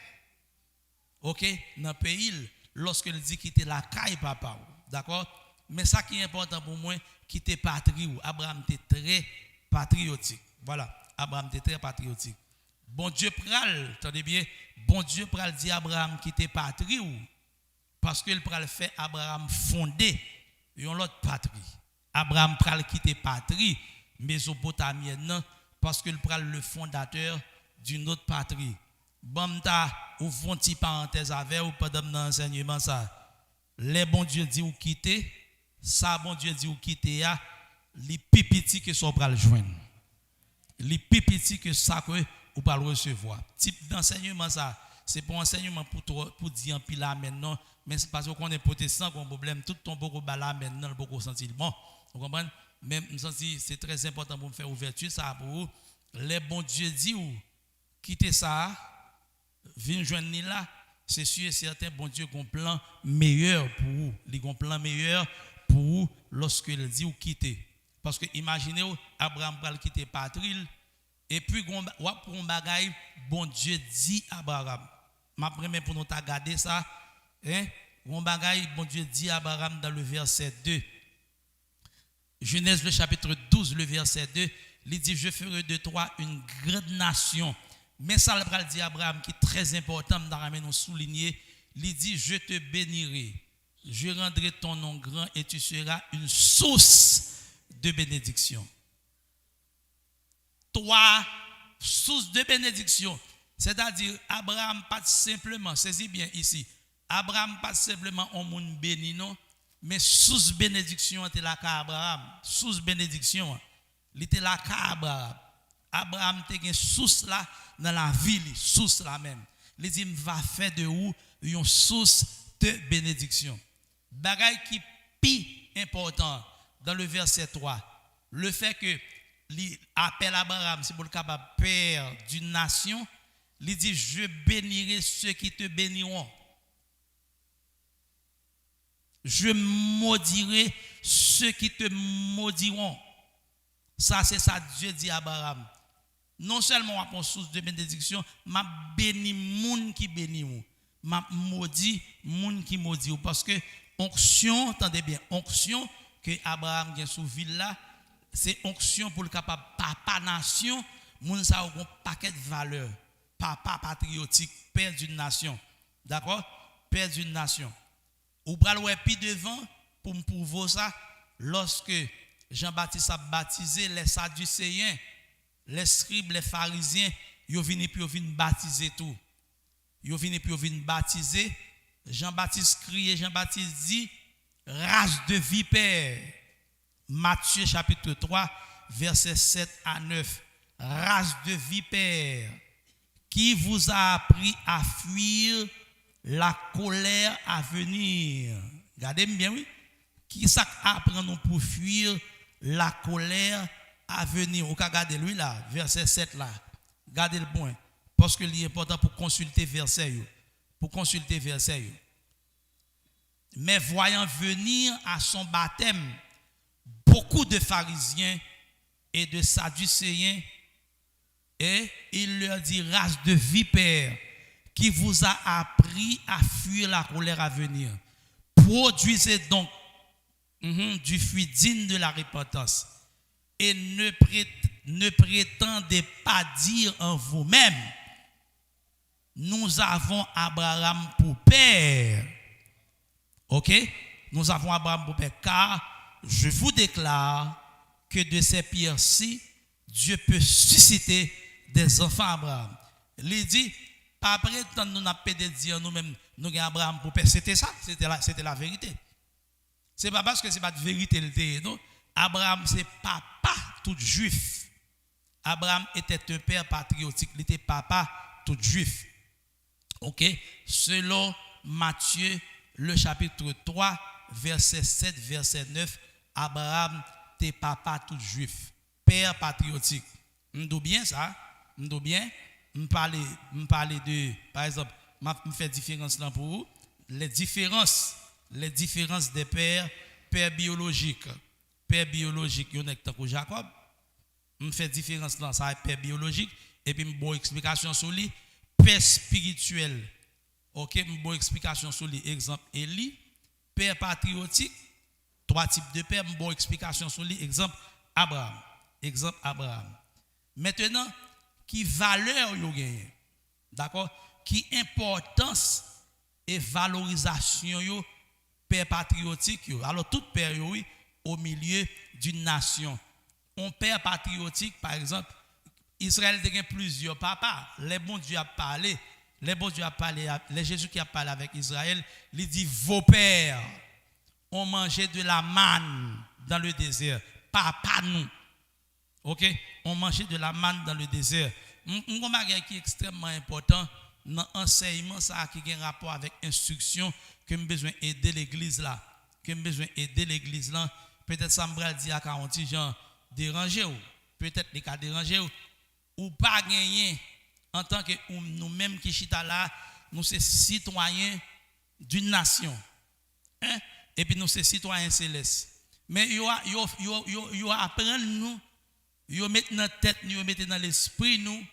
S1: OK, dans le pays lorsqu'il dit quitter la caille papa. D'accord? Mais ça qui est important pour moi, quitter patrie. Abraham était très patriotique. Voilà, Abraham était très patriotique. Bon Dieu pral, attendez bien, bon Dieu pral dit Abraham quitter patrie parce qu'il pral fait Abraham fonder une autre patrie. Abraham pral quitter patrie mésopotamienne parce qu'il pral le fondateur d'une autre patrie. Bamta ou font une petite parenthèse avec ou pendant l'enseignement ça. Les bon Dieu dit ou quitter, ça bon Dieu dit ou quitter ya, les pipiti que sont pral joindre. Les pipiti que ça que ou pas le recevoir. Type d'enseignement ça, c'est pour enseignement pour dire pile là maintenant, mais c'est parce qu'on est protestant qu'on problème tout ton beaucoup bala maintenant beaucoup sentir bon. Vous comprenez? Même c'est très important pour me faire ouverture ça pour vous. Les bon Dieu dit ou quitter ça, vinn joindre là, c'est sûr et certain bon Dieu a un plan meilleur pour vous. Il a un plan meilleur pour vous lorsqu'il dit ou quitter. Parce que imaginez Abraham va quitter patrie et puis pour un bagaille bon Dieu dit Abraham. Ma première pour nous regarder ça, hein? Un bagaille bon Dieu dit Abraham dans le verset 2. Genèse le chapitre 12 le verset 2, il dit je ferai de toi une grande nation. Mais ça le dit Abraham qui est très important dans nous souligner, il dit je te bénirai. Je rendrai ton nom grand et tu seras une source de bénédiction. Toi, source de bénédiction. C'est-à-dire, Abraham pas simplement, saisis bien ici, Abraham pas simplement un monde béni, non, mais source bénédiction était là qu'à Abraham. Source bénédiction, il était là qu'à Abraham. Abraham était une source là dans la ville, source là même. Il dit, va faire de où une source de bénédiction. Bagaille qui pi important dans le verset 3, le fait que l'appel Abraham, c'est pour le capable père d'une nation, il dit je bénirai ceux qui te béniront. Je maudirai ceux qui te maudiront. Ça c'est ça Dieu dit à Abraham. Non seulement à une source de bénédiction, m'a béni moun qui béni ou, m'a maudit moun qui maudit ou parce que onction, entendez bien, onction que Abraham vient sous ville là, c'est onction pour le capable papa nation, moun ça a un paquet de valeurs, papa patriotique, père d'une nation. D'accord? Père d'une nation. Ou pral ouais pi devant pour me prouver ça lorsque Jean-Baptiste a baptisé les Sadducéens, les scribes, les pharisiens, ils viennent puis ils viennent baptiser tout. Ils viennent puis ils viennent baptiser. Jean-Baptiste crie, Jean-Baptiste dit race de vipères. Matthieu chapitre 3 versets 7 à 9. Race de vipères, qui vous a appris à fuir la colère à venir. Regardez bien, oui. Qui ça apprend nous pour fuir la colère à venir? Ou regardez lui là, verset 7 là. Regardez le point. Parce que c'est important pour consulter verset. Pour consulter verset. Mais voyant venir à son baptême beaucoup de pharisiens et de sadducéens, et il leur dit race de vipères, qui vous a appris à fuir la colère à venir. Produisez donc du fruit digne de la repentance et ne prétendez pas dire en vous-même nous avons Abraham pour père. OK? Nous avons Abraham pour père, car je vous déclare que de ces pierres-ci Dieu peut susciter des enfants Abraham. Il dit, pas après tant nous n'a pas de dire nous-mêmes, nous avons Abraham pour père. C'était ça, c'était la vérité. C'est pas parce que c'est pas de vérité le thé, non. Abraham c'est papa tout juif. Abraham était un père patriotique, il était papa tout juif. OK? Selon Matthieu le chapitre 3 verset 7 verset 9, Abraham était papa tout juif, père patriotique. M'dou bien ça? M'dou bien? M'parler de par exemple, m'a fait différence là pour vous, les différences des pères biologiques. Père biologique, yon est tant Jacob. Me fait différence dans ça père biologique et puis me bonne explication sur lui père spirituel. OK, me bonne explication sur lui exemple Élie, père patriotique, trois types de pères, me bonne explication sur lui exemple Abraham. Maintenant, qui valeur yo gagne? D'accord? Qui importance et valorisation yo père patriotique yo. Alors tout père yo oui au milieu d'une nation. Un père patriotique, par exemple, Israël a plusieurs papas. Les bons Dieu a parlé, les Jésus qui a parlé avec Israël, il dit vos pères ont mangé de la manne dans le désert. Papa nous. OK? On mangeait de la manne dans le désert. Un bagage qui est extrêmement important dans l'enseignement ça qui a un rapport avec instruction que nous besoin aider l'église là. Peut-être ça me dit à 40 gens déranger ou peut-être les cas déranger ou pas gagner en tant que nous-mêmes qui chita là, nous sommes citoyens d'une nation. Hein? Et puis nous sommes citoyens célestes. Mais yo apprendre nous, yo mettre dans tête nous, yo mettre dans l'esprit nous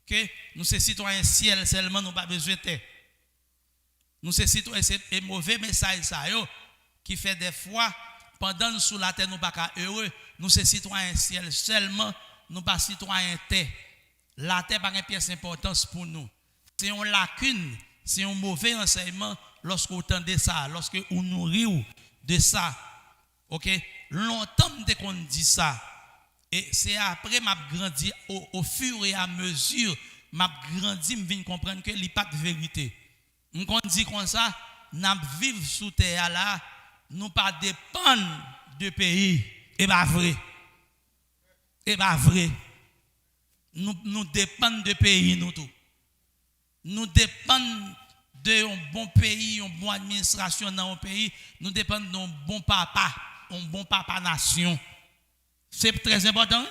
S1: que nous sommes citoyens ciel seulement nous pas besoin de terre. Nous sommes citoyens c'est mauvais message ça yo qui fait des fois pendant nous sous la terre nous pas heureux, nous sommes citoyens ciel seulement, nous pas citoyens terre. La terre pas une pièce d'importance pour nous. C'est une lacune, c'est un mauvais enseignement lorsque vous entendez ça, lorsque vous nourrissez de ça. OK? Longtemps qu'on dit ça. Et c'est après m'a grandi au fur et à mesure m'a grandi me vinn comprendre que il n'y a pas de vérité. On dit comme ça, n'a vivre sous terre là, nous pas dépendre de pays. Et pas vrai. Nous dépendons de pays nous tout. Nous dépendons d'un bon pays, une bonne administration dans un pays, nous dépendons d'un bon papa nation. C'est très important.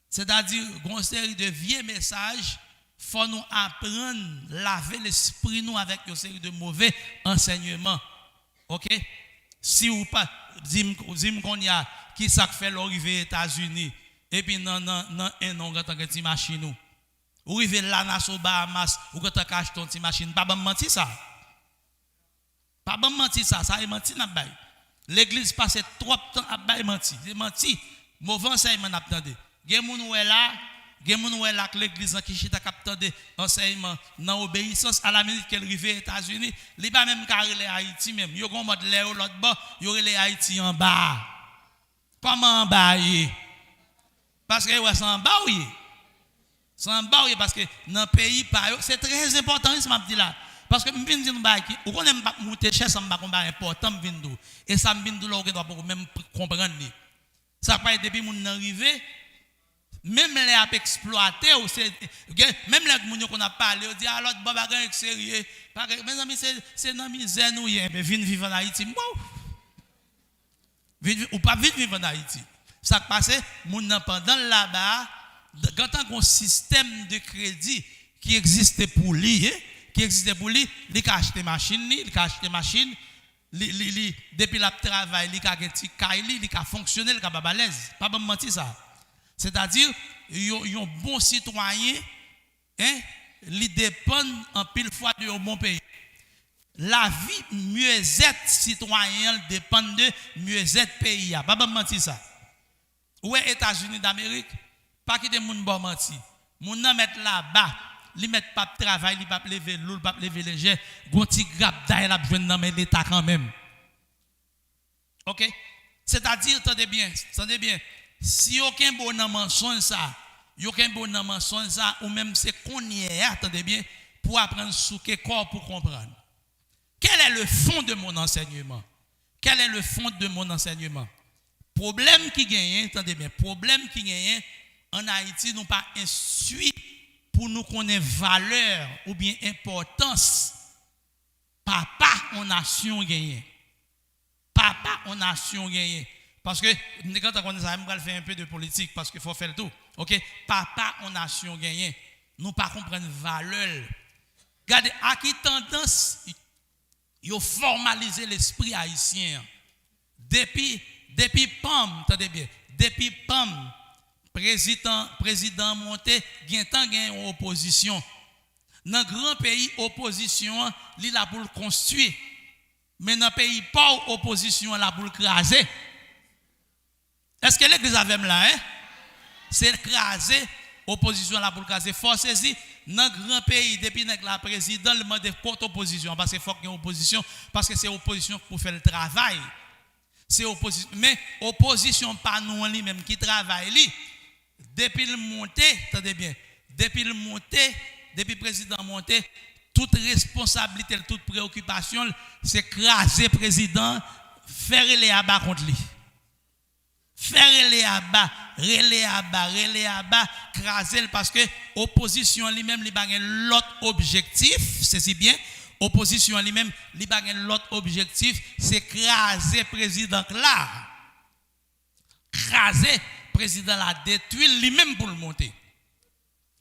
S1: C'est-à-dire une série de vieux messages, faut nous apprendre laver l'esprit nous avec une série de mauvais enseignements. OK? Si ou pas dis-moi qu'on y a qui ça fait l'arrivée aux États-Unis et puis non un an quand tu machine nous. Ou arriver là dans Bahamas ou quand tu caches ton petit machine, pas bon mentir ça. Ça est menti n'a bail. L'église passe trop de temps à bail menti, c'est menti. Mauvais enseignement n'a attendé. Gen moun ou là que l'église qui chita captande enseignement dans obéissance à la minute qu'elle arrive aux États-Unis, li pas même carré les Haïti même. Yo gon mode là l'autre bord, yo les Haïti en bas. Comment en bas y? Parce que ouais c'est en bas oui. C'est en bas oui parce que dans le pays c'est très important ce m'a dit là. Parce que m'vinn dire ba qui ou connaît pas monter cher ça m'a combat important m'vinn dou. Et ça m'vinn dou là on doit pour même comprendre ni. Ça pas depuis moun arrivé même les a exploité ou c'est même les moun qu'on a parlé on dit alors baba gang sérieux mes amis c'est dans misère nous mais vinn vivre en Haïti ou pas vivre en Haïti ça passe moun pendant là-bas quand un système de crédit qui existait pour lui il a acheté machine depuis le travail il a gagné il a fonctionné il a pas balèze pas bon mentir ça. C'est-à-dire, un bon citoyen, il dépend en pile fois de un bon pays. La vie mieux-être citoyen dépend de mieux-être pays. Pas de mentir ça. Où est États-Unis d'Amérique? Pas que des gens bon mentir. Moun nan mettre là-bas, li mettre pas de travail, li pas lever l'eau, pas lever léger, gonti grap d'ail la besoin dans l'état quand même. OK? C'est-à-dire, attendez bien. Si aucun bon mensonge ça, Yo ken bon nan mensonge ça ou même c'est qu'on y est, attendez bien, pour apprendre sous quel corps pour comprendre. Quel est le fond de mon enseignement? Quel est le fond de mon enseignement? Problème qui gagne, attendez bien, problème qui gagne en Haïti, nous pas instruit pour nous connaître valeur ou bien importance. Papa en nation gagne. Papa en nation gagne. Parce que quand on connaît ça, on va faire un peu de politique parce qu'il faut faire le tout. OK? Papa en nation gagne. Nous pas comprendre valeur. Regardez, à qui tendance yo formaliser l'esprit haïtien. Depuis PAM, attendez bien, depuis PAM, président monté, gen tant gen en opposition. Dans grand pays opposition, li la pour construire. Mais dans pays pas opposition la pour craser. Est-ce que l'église avait là hein? C'est craser opposition la pour craser. Forcez-y dans grand pays depuis la président le demande contre opposition parce que faut qu'il y ait opposition parce que c'est opposition pour faire le travail. C'est opposition mais opposition pas nous lui-même qui travaille lui. Depuis le monté, attendez bien, depuis le président monté, toute responsabilité, toute préoccupation, c'est craser président, faire les abats contre lui. Faire les abats, relais abats, craser parce que opposition lui-même, il a l'autre objectif, c'est si bien, opposition lui-même, il a l'autre objectif, c'est craser président là. Craser président la détruire lui-même pour le monter.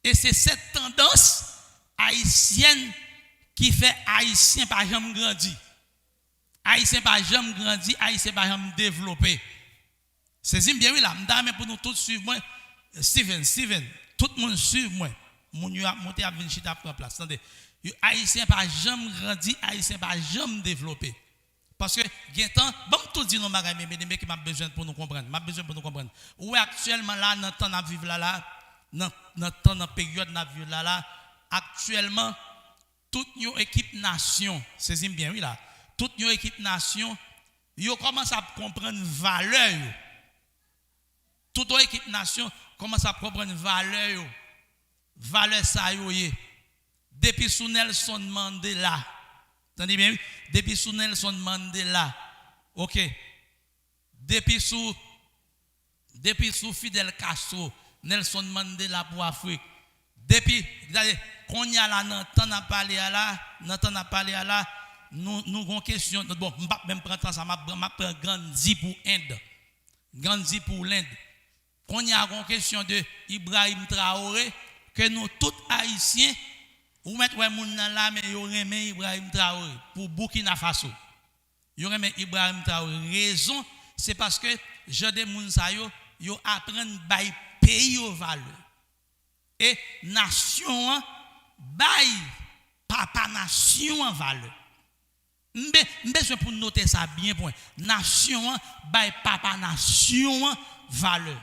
S1: Et c'est cette tendance haïtienne qui fait haïtien pas jamais grandi. Haïtien pas jamais grandi, haïtien pas jamais développé. C'est bien oui là, m'dame pour nous tous suivre moi Steven, tout le monde suivre moi. Mon yo a monté à venir chita prendre place. Attendez. Haïtien pas jamais grandi, haïtien pas jamais développé. Parce que temps bon tout dit nos bagages mais qui m'a besoin pour nous comprendre. M'a besoin pour nous comprendre. Ou actuellement là dans temps n'a vivre là dans temps dans période n'a vivre là actuellement toute nos équipe nation, c'est bien oui là. Toute nos équipe nation, yo commence à comprendre valeur. Toute nos équipe nation commence à comprendre valeur. Valeur ça yo. Depuis sous Nelson Mandela. Attendez bien, depuis sous Nelson Mandela, ok. Depuis sous Fidel Castro, Nelson Mandela pour Afrique. Depuis, qu'on y a là, n'entend à parler à là, nous avons question. Bon, je ne vais pas même prendre ça, je prends Gandhi pour Inde. Gandhi pour l'Inde. Qu'on y a une question de Ibrahim Traoré, que nous tous Haïtiens, ou mettre ouais moun nan là mais yo remet Ibrahim Traoré pour Burkina Faso. Yo remet Ibrahim Traoré. Raison c'est parce que je des moun sa yo apprennent bay pays au valeur. Et nation bay papa nation en valeur. M'besoin pour noter ça bien point. Nation bay papa nation valeur.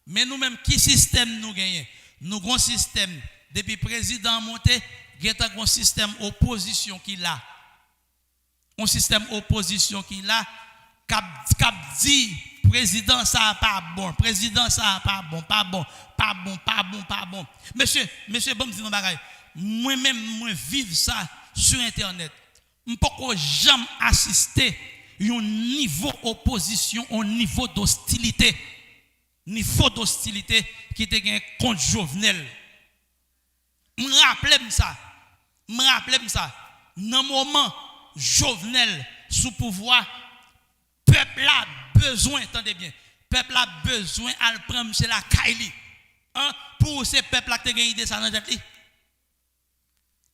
S1: Mais nous même qui système nous gagnons? Nous avons un système depuis président monté, il y a un système opposition qui là. Un système opposition qui là, cap dit président ça pas bon, président ça pas bon. Monsieur bon dit non bagaille. Moi-même moi vivre ça sur internet. M'poko jamais assister un niveau opposition, un niveau d'hostilité. Niveau d'hostilité qui était gagné contre Jovenel. Me rappelle ça. Dans le moment Jovenel sous pouvoir, peuple a besoin, attendez bien, peuple a besoin à le prendre chez la Kaili. Hein? Pour ces peuples qui ont gagné idée ça dans la tête.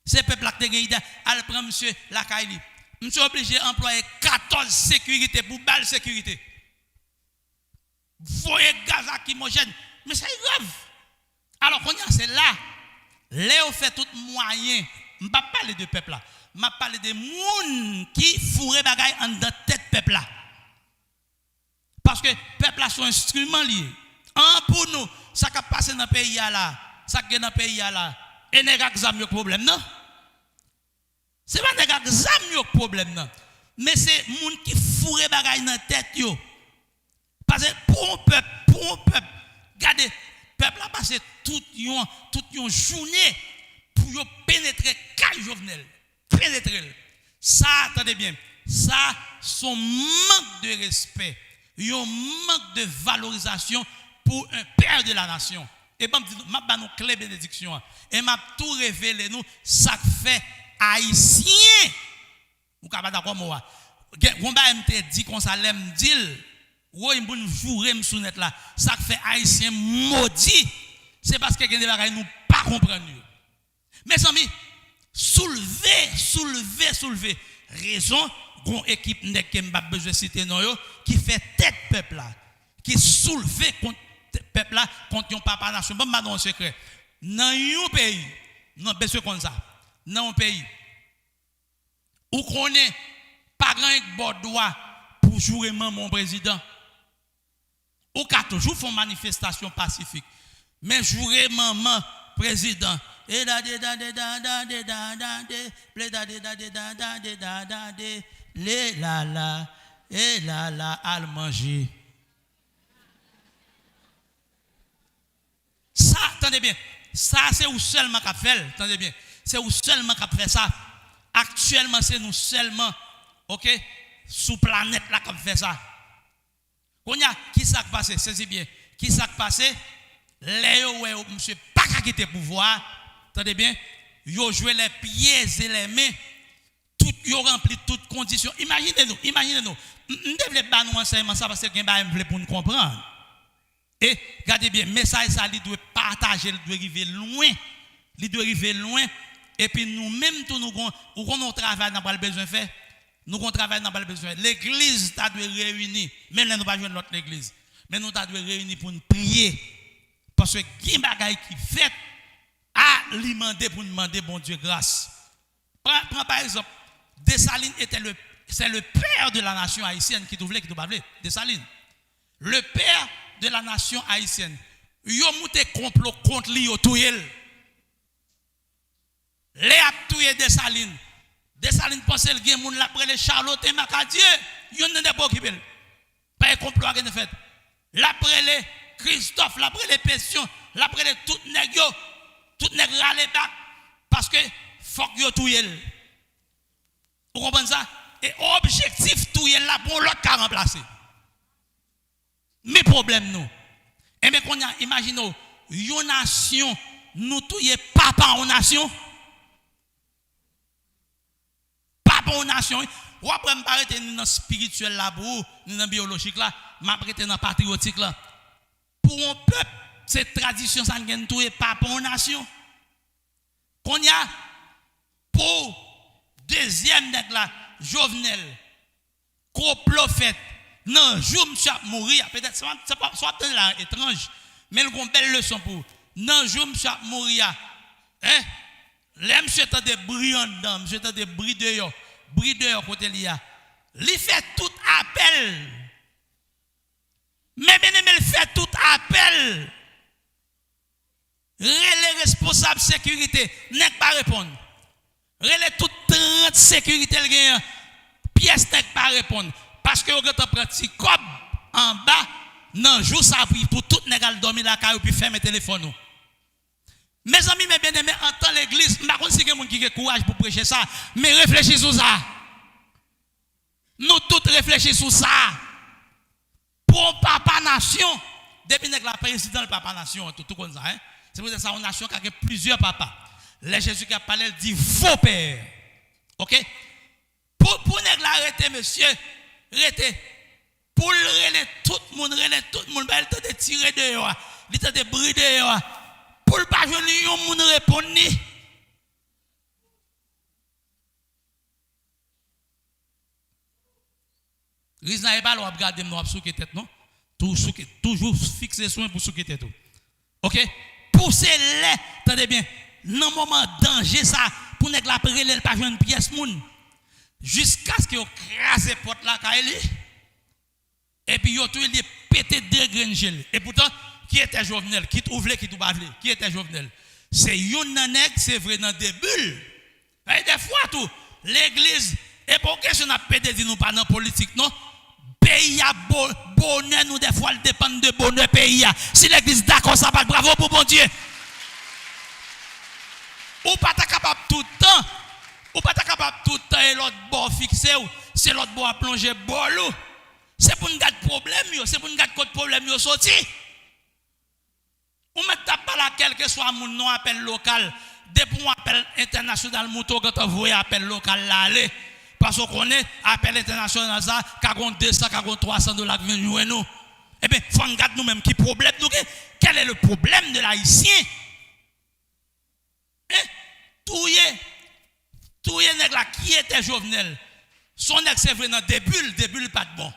S1: Ces peuples qui ont gagné idée à le prendre monsieur la Kaili. Je suis obligé d'employer 14 sécurités pour balle sécurité. Voyez gaz lacrymogène, mais c'est grave. Alors qu'on y a c'est là. Léo fait tout moyen. Je ne vais pas parler de peuple là. Je vais parler de gens qui fourrent bagaille en dans tête peuple là. Parce que peuple là sont instruments liés. Pour nous, ça qui passe dans le pays là, ça qui est dans le pays là, et n'est pas un problème non. C'est pas un problème non. Mais c'est les gens qui fourrent bagaille dans tête yo. Parce que pour un peuple, regardez, peuple a passé toute une journée pour pénétrer Kay Jovenel. Pénétrer. Ça, attendez bien, ça, son manque de respect, un manque de valorisation pour un père de la nation. Et je vais nous clé bénédiction. Et je tout révélé nous, ça fait haïtien. Vous ne pouvez pas d'accord moi. On m'a dit qu'on s'allait me dire, oui, je vais jouer sur net là. Ça fait haïtien maudit. C'est parce que nous ne pas comprendre. Mes amis, soulevez. Raison, une équipe qui n'a pas besoin de citer qui fait tête peuple là, qui souleve contre peuple là, contre un papa nation. Bon, un secret. Dans un pays, non, bien sûr comme ça, dans un pays, où qu'on est pas grand droit pour jouer mon président, ou qu'à toujours font manifestation pacifique, mais jouer maman président. Et là al manger. Ça, attendez bien. Ça, c'est où seulement qu'a fait. Attendez bien. C'est où seulement qu'a fait ça. Actuellement, c'est nous seulement, ok, sous planète là qu'a fait ça. Qui s'est passé? C'est bien. Qui s'est passé? Léo, monsieur, pas qu'à quitter le pouvoir. Attendez bien. Yo joué les pieds et les mains. Tout, yo rempli toutes conditions. Imaginez-nous. Nous devons pas nous enseigner ça parce que quelqu'un veut pour nous comprendre. Et regardez bien, message ça, il doit partager, il doit arriver loin. Et puis nous-mêmes, nous travaillons, nous pas besoin de faire. Nous travaillons, nous pas besoin de faire. L'église doit réunir. Même là, nous pas joindre l'autre église. Mais nous doit réunir pour nous prier. Parce que qui bagaille qui fait à demander pour nous demander bon Dieu grâce. Prends par exemple, Dessalines c'est le père de la nation haïtienne qui voulait, Dessalines. Le père de la nation haïtienne. Yo monté complot contre lui au tuyel. Les a tué Dessalines. Dessalines pense le gen moun la prele Charlotte et Macadieu. Yo n'en pas occupé. Pas complot à fait. La prele Christophe, la prele Pession, la prele tout nèg yo, tout nèg rale back parce que faut yo tuyel. Vous comprenez ça? Et objectif tuyel là pour l'autre ka remplacer. Mais problème nous. Et bien qu'on a imaginons une nation nous touyer papa en nation. Papa en nation. Ou après me paraître dans spirituel là pour dans biologique là, m'apprêter dans patriotique là. Pour un peuple, cette tradition ça nous touyer papa en nation. Qu'on y a pour deuxième nèg là, Jovenel, co-prophète. Non, jour monsieur mourir, peut-être soit là étrange, mais une belle leçon pour. Non, jour monsieur mourir. Hein? Là monsieur t'a des brillants dedans, monsieur t'a des bris dehors côté liya. Li fait tout appel. Mais bien aimé il fait tout appel. Les responsables sécurité n'est pas répondre. Les tout 30 sécurité le gagne pièce n'est pas répondre. Parce que vous avez pris cob en bas, non, jour ça pris pour tout négal dormir la caille puis fermer le téléphone. Mes amis, mes bien-aimés, en tant l'église, je ne sais pas si quelqu'un qui a courage pour prêcher ça, mais réfléchissez sur ça. Nous tous réfléchissons sur ça. Pour papa nation, depuis que la président le papa nation, tout comme ça, hein? C'est pour ça une nation qui a plusieurs papas. Les Jésus qui a parlé, il dit faux père. Ok? Pour nous arrêter, monsieur. Rete pour relais tout le monde il t'a de tirer dehors il t'a de brider dehors pour pas joindre un monde répondre ni Rizna est pas là regarder nous souker tête non toujours fixer soin pour souker tête OK pousser les attendez bien dans moment danger ça pour nèg la relais pas joindre pièce monde jusqu'à ce que vous crasez porte la caille et puis vous tout il pété deux graines gel et pourtant qui était Jovenel qui ouvre qui tout pas qui était Jovenel c'est une nèg c'est vrai dans des bulles et des fois tout l'église et pour question n'a pété dit nous pas dans politique non pays a bonheur nous des fois il dépend de bonheur pays si l'église d'accord ça pas bravo pour bon Dieu Ou pas capable tout le temps. Ou pas capable tout le temps et l'autre bord fixé, c'est l'autre bord à plonger bord. C'est pour nous garder problème, c'est pour nous garder côté problème sorti. Ou mettre pas là quel que soit mon nom appel local, depuis un appel international mouton quand on voit appel local là aller parce qu'on est appel international ça 200 $300 qui viennent jouer nous. Eh bien, faut regarder nous-mêmes qui problème nous. Quel est le problème de l'haïtien? Hein? Tout est nèg là qui était Jovenel. Son nèg c'est vrai dans début pas de bon.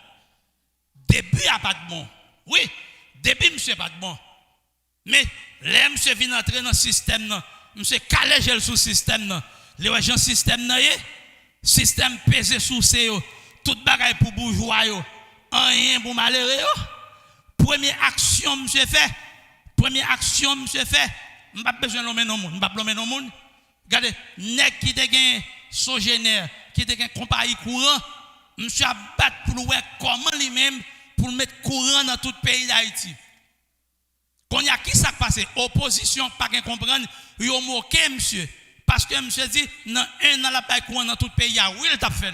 S1: Début a pas de bon. Oui, début monsieur pas de bon. Mais les monsieur vient entrer dans le système là, monsieur calé gel sous système là. Les gens système là, système pesé sous c'est toute bagaille pour bourgeois yo, rien pour malheureux yo. Première action monsieur fait, m'pas besoin de l'homme non monde, m'pas l'homme non monde. Regardez, nèg qui te gagne son génère, qui te gagne compagnie courant, monsieur a battre pour voir comment lui-même pour mettre courant dans tout le pays d'Haïti. Quand il y a qui ça passe, opposition pas qu'à comprendre, yo moqué monsieur parce que monsieur dit dans un an la bail courant dans tout le pays, oui il t'a fait.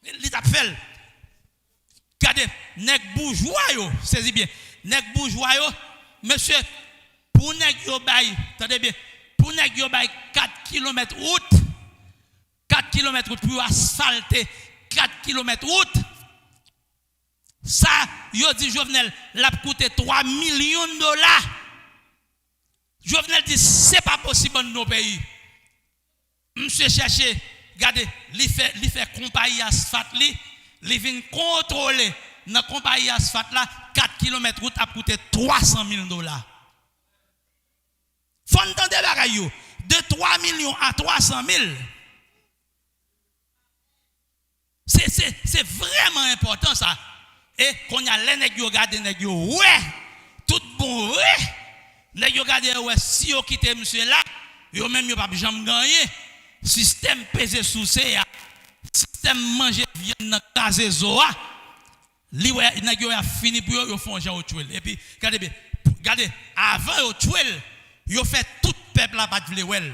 S1: Il t'a fait. Regardez, nèg bourgeois yo, saisis bien. Nèg bourgeois yo, monsieur pour nèg yo bail, attendez bien, pour nèg yo bail 4 km route. 4 km route pour asphalter 4 km route. Ça, yo dit Jovenel, l'a coûté 3 millions de dollars. Jovenel dit c'est pas possible dans nos pays. Monsieur chercher, regardez, il fait compagnie asphalte il vient contrôler dans compagnie asphalte là 4 km route a coûté 300 000 $. Faut entendre bagaille yo, de 3 millions à 300 000. C'est vraiment important ça. Et quand y a les nèg yo garder nèg yo ouais, tout bon ouais. Nèg yo garder ouais si yo quitter monsieur là, yo même yo pas jamais gagner. Système pesé sous c'est système manger viande dans case zoa. Li ouais nèg yo a fini pour yo font gens au tuel. Et puis regardez avant yo tuel, yo fait tout peuple là pas vle wel.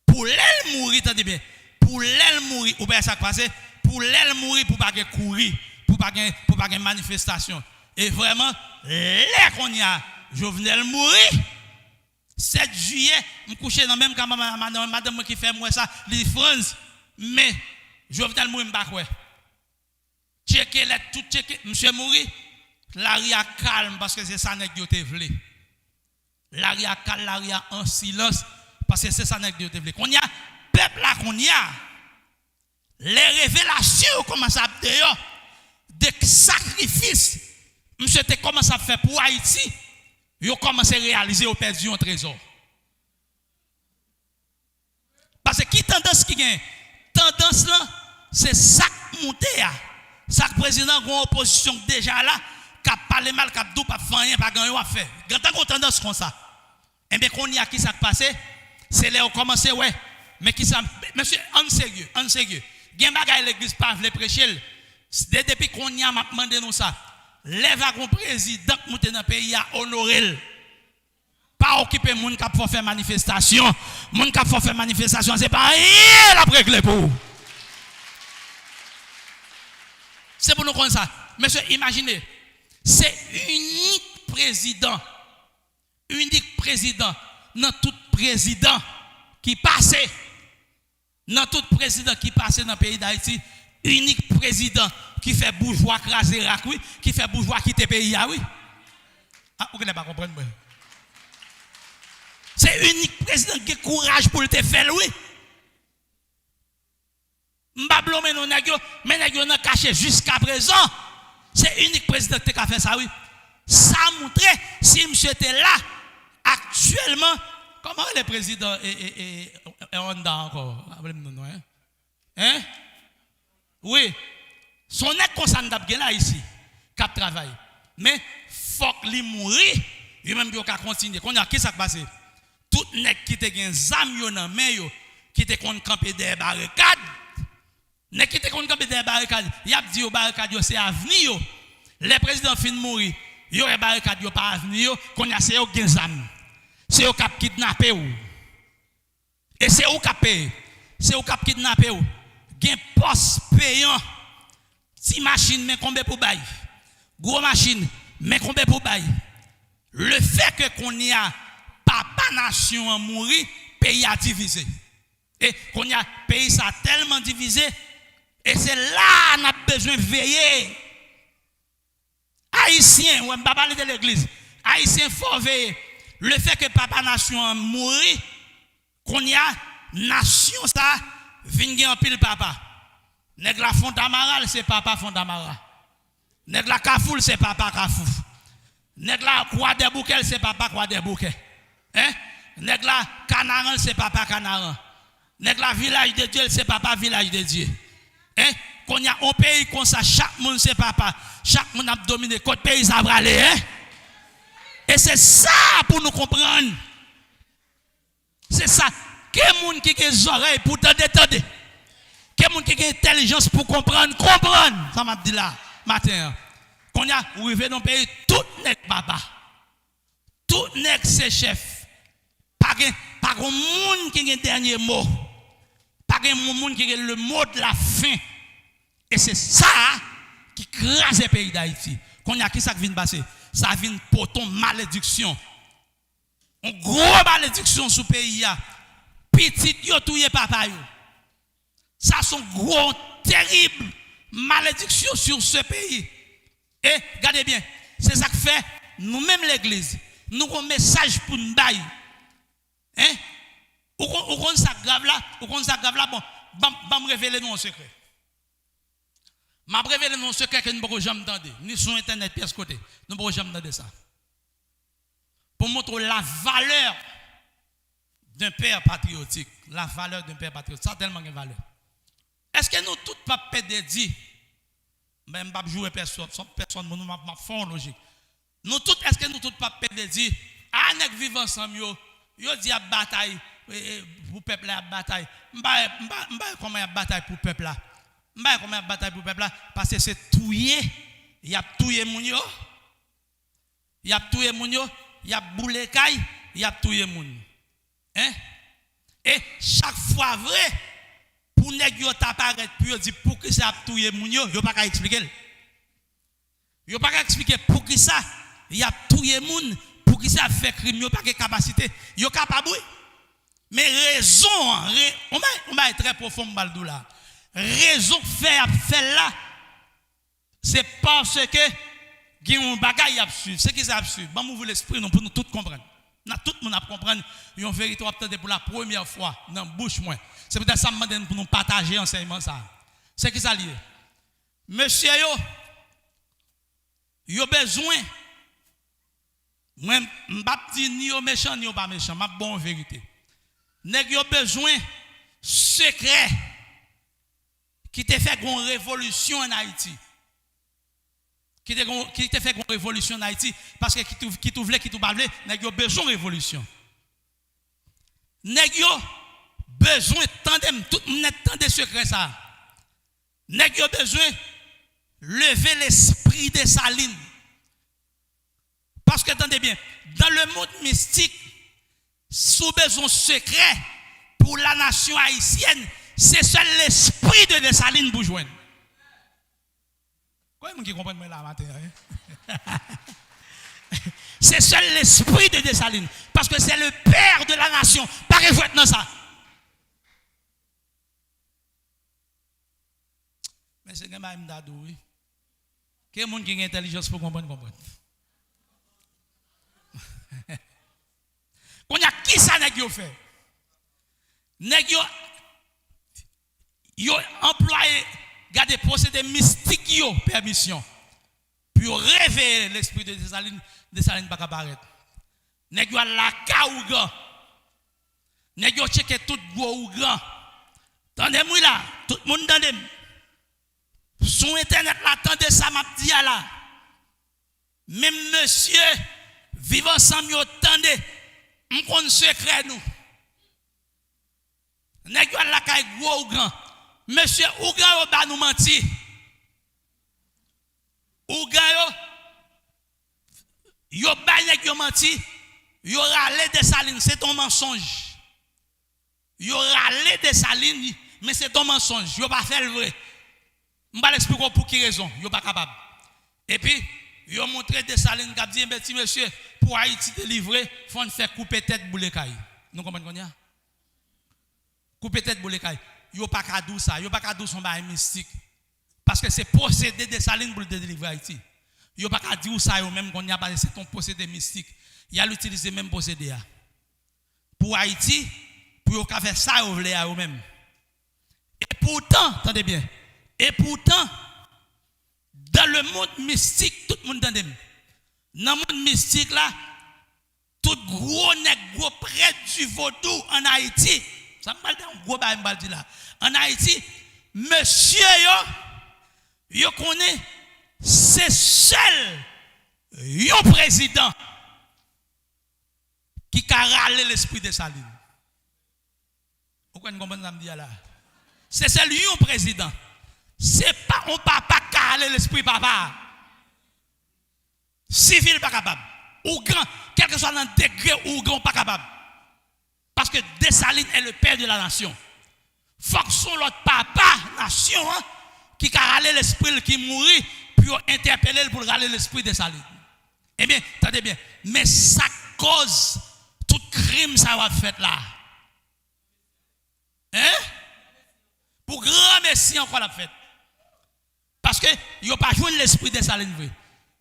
S1: Pour l'elle mourir attendez bien. Pour l'elle mourir ou bien ça passer pour l'elle mourir pour pas courir pour pas manifestation et vraiment les qu'on y a Jovenel mourir 7 juillet me coucher dans même quand madame qui fait moi ça les France mais Jovenel mourir pas quoi checker les tout checker monsieur mourir l'aria calme parce que c'est ça nèg yo te vle l'aria calme l'aria en silence parce que c'est ça nèg yo te vle qu'on y a peuple là qu'on y a les révélations commencent à faire des sacrifices monsieur te commence à faire pour Haïti yo commence à réaliser au perdu un trésor parce que qui tendance qui gagne tendance là c'est ça monter ça président gon opposition déjà là qui parle mal qui dou pas faire rien pas gagner à faire quand tendance comme ça et bien qu'on y a qui ça passé c'est là on commence ouais mais qui ça monsieur en sérieux gen bagay l'église pas veut prêcher depuis qu'on y a m'a demandé nous ça lève à un président qui monte dans le pays à honorer pas occuper moun qui faut faire manifestation moun qui faut faire manifestation c'est pas rien la régler pour c'est pour nous comme ça monsieur imaginez c'est unique président dans tout président qui passe dans tout président qui passe dans le pays d'Haïti, unique président qui fait bourgeois craser rac, oui, qui fait bourgeois quitter le pays, oui. Ah, vous ne pas comprendre, moi. C'est unique président qui a courage pour le faire, oui. M'bablo mais non nèg yo, mais nèg yo nan caché jusqu'à présent. C'est unique président qui a fait ça, oui. Ça montre si monsieur était là actuellement. Comment le président est Honda encore? Hein? Oui. Son nèg concerne d'abgen là ici, cap travail. Mais faut qu'il mourir, il même pas continuer. Qu'on a qui ça passé? Tout nèg qui te gen zam yo nan main yo, qui te kon camper des barricades. Nèg qui te kon camper des barricades, y a dit aux barricades c'est avenir yo. Les présidents fin mourir, Yo e barricade yo pas venir qu'on a c'est yo gen zam. C'est yo k'ap kidnapper ou. Et c'est ou k'ap payer. C'est ou k'ap kidnapper ou. Gen poste payant. Si machine mais combien pour bail. Gros machine mais combien pour bail. Le fait que qu'on y a papa nation mourir, pays a divisé. Et qu'on y a pays ça tellement divisé et c'est là qu'on a besoin de veiller. Haïtien, on va parler de l'église. Haïtien faut veiller. Le fait que papa nation mourir, qu'on y a nation ça vient en pile papa. Nèg la Fondamaral c'est papa Fondamaral. Nèg la Kafoul c'est papa Kafoul. Nèg la Croix des Bouquets c'est papa Croix des Bouquets. Hein? Nèg la Canaran c'est papa Canaran. Nèg la Village de Dieu c'est papa Village de Dieu. Hein? Qu'on y a un pays comme ça chaque monde c'est papa. Chaque monde a dominé côté pays ça va aller hein? Et c'est ça pour nous comprendre. C'est ça. Quel monde qui a des oreilles pour t'entendre. Quel monde qui a intelligence pour comprendre. Ça m'a dit là matin. Qu'on y a arrivé dans le pays tout n'est papa. Tout n'est ses chefs. Pas un monde qui a un dernier mot. Pas un monde qui a le mot de la fin. Et c'est ça qui crase le pays d'Haïti. Qu'on y a qui ça vient passer? Ça vient poton malédiction. Une grosse malédiction sur le pays. Petit yo touye papa yo. Ça sont gros terrible malédiction sur ce pays. Et regardez bien, c'est ça que fait nous-mêmes l'église. Nous avons un message pour nous bailler. Hein? Ou qu'on ça grave là, bon, me révéler nous un secret. M'a révélé nous un secret que nous ne pouvons jamais entendre, ni sur internet pièce côté. Nous ne pouvons jamais entendre ça. Pour montrer la valeur d'un père patriotique, la valeur d'un père patriotique, ça a tellement de valeur. Est-ce que nous tous pas dire même pas jouer personne nous m'a fond logique. Nous tous est-ce que nous tous pas dire ah nèg vivre ensemble yo dit à bataille pour peuple la bataille. M'ba comment y a bataille pour peuple là. M'ba comment y a bataille pour peuple là parce que c'est touyer, y a touyer moun yo. Y a touyer moun yo, y a boule kay, y a touyer moun. Hein? Et chaque fois vrai pour nèg yo t'apparaît puis dit pour que ça touyer moun yo pas ka expliquer. Yo pas ka expliquer pour qui ça y a touyer moun pour qui ça fait crime yo pas de capacité. Yo capable mais raison on va être très profond baldou là. Raison fait là c'est parce que gen un bagay absurde. C'est qui c'est absurde. Bon m'ouvre l'esprit non pour nous tout comprendre. Tout le monde a comprendre une vérité pour la première fois dans la bouche moi. C'est peut-être ça me demande pour nous partager enseignement ça. C'est qui ça lié? Monsieur yo besoin moi m'pa dit ni yo méchant ni yo pas méchant, m'a bon vérité. Nèg yo besoin secret qui te fait une révolution en Haïti. Qui te fait une révolution en Haïti parce que qui te voulait qui te pas voulait nèg yo besoin révolution. Nèg yo besoin tandem tout net tande secret ça. Nèg yo besoin lever l'esprit des salines. Parce que attendez bien, dans le monde mystique sous besoin secret pour la nation haïtienne, c'est seul l'esprit de Dessalines pour joindre. Quoi qui comprend moi là matin? C'est seul l'esprit de Dessalines parce que c'est le père de la nation. Pas que dans ça. Mais c'est quand même d'adou oui. Quel monde qui a intelligence pour comprendre. Qu'on y a qui ça nèg yo fait? Nèg yo employé garder procédé mystique yo permission pour réveiller l'esprit de Dessalines pas apparaître. Nèg yo la ka ou grand. Nèg yo checker tout gros ou grand. Tendez-moi là, tout le monde tendez. Sur internet là tendez ça m'a dit là. Même monsieur vivant ensemble yo tendez. On secret nous. Nèg yo la kay gros ou grand. Monsieur ou grand yo ba nous menti. Ou grand yo Yo bagnek yo menti, yo râlé Dessalines, c'est ton mensonge. Yo râlé Dessalines, mais c'est ton mensonge. Yo pas fait le vrai. M'pa l'expliquer pour qui raison, yo pas capable. Et puis yo montré Dessalines qui a dit petit monsieur pour Haïti délivrer, faut faire couper tête boule caille. Nous comprenons quoi? Couper tête boule caille. Yo pas kadou ça, yo pas kadou son bail mystique. Parce que c'est possédé Dessalines pour délivrer Haïti. Yo pas qu'à dire ça yo même qu'on y a pas c'est ton possédé mystique. Il a l'utiliser même possédé là. Pour Haïti, pour yo faire ça yo vle yo même. Et pourtant, attendez bien. Et pourtant dans le monde mystique tout le monde entend. Dans le monde mystique là, tout gros nèg gros prêtre du vaudou en Haïti. Ça m'a dit un gros bail m'a dit là. En Haïti, monsieur yo connaît c'est seul un président qui a râlé l'esprit de Saline. Vous comprenez ce que je là? C'est seul un président. C'est pas un papa qui a râlé l'esprit papa. Civil pas capable. Ou grand, quel que soit le degré ou grand pas capable. Parce que Dessalines est le père de la nation. Faut que son l'autre papa, nation, qui a râlé l'esprit qui mourit, puis interpeller pour râler l'esprit de Dessalines. Eh bien, attendez bien, mais ça cause tout crime ça va fait là. Hein? Pour grand messie encore la fête. Parce que il n'y a pas besoin de l'esprit de Dessalines vrai.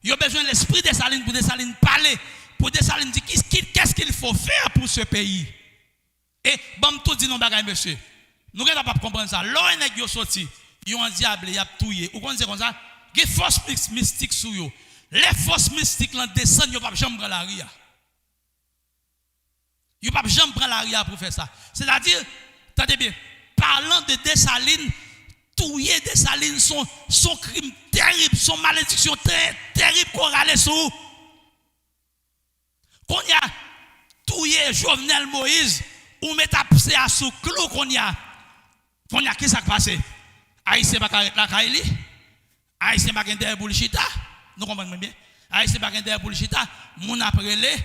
S1: Il y a besoin de l'esprit de Dessalines pour Dessalines parler, pour Dessalines dire qu'est-ce qu'il faut faire pour ce pays. Et bon tout dit non bagaille monsieur. Nous ne pouvons pas comprendre ça. L'on est yo sorti, yo un diable, y a touillé. Ou qu'on dit comme ça, des forces mystiques sous yo. Les forces mystiques là descendent, yo pas jamais prendre la ria. Yo pas jamais prendre la ria pour faire ça. C'est-à-dire, attendez bien, parlant de Dessalines, touiller Dessalines son crime terrible, son malédiction très terrible qu'on râle sous. Qu'on y a touiller Jovenel Moïse ou mettre à sous clou qu'on y a qui ça passe? Haïtien pas arrêter la Kaili. Haïtien pas derrière pour le chita. Nous comprenons bien. Haïtien pas derrière pour le chita. Mon après les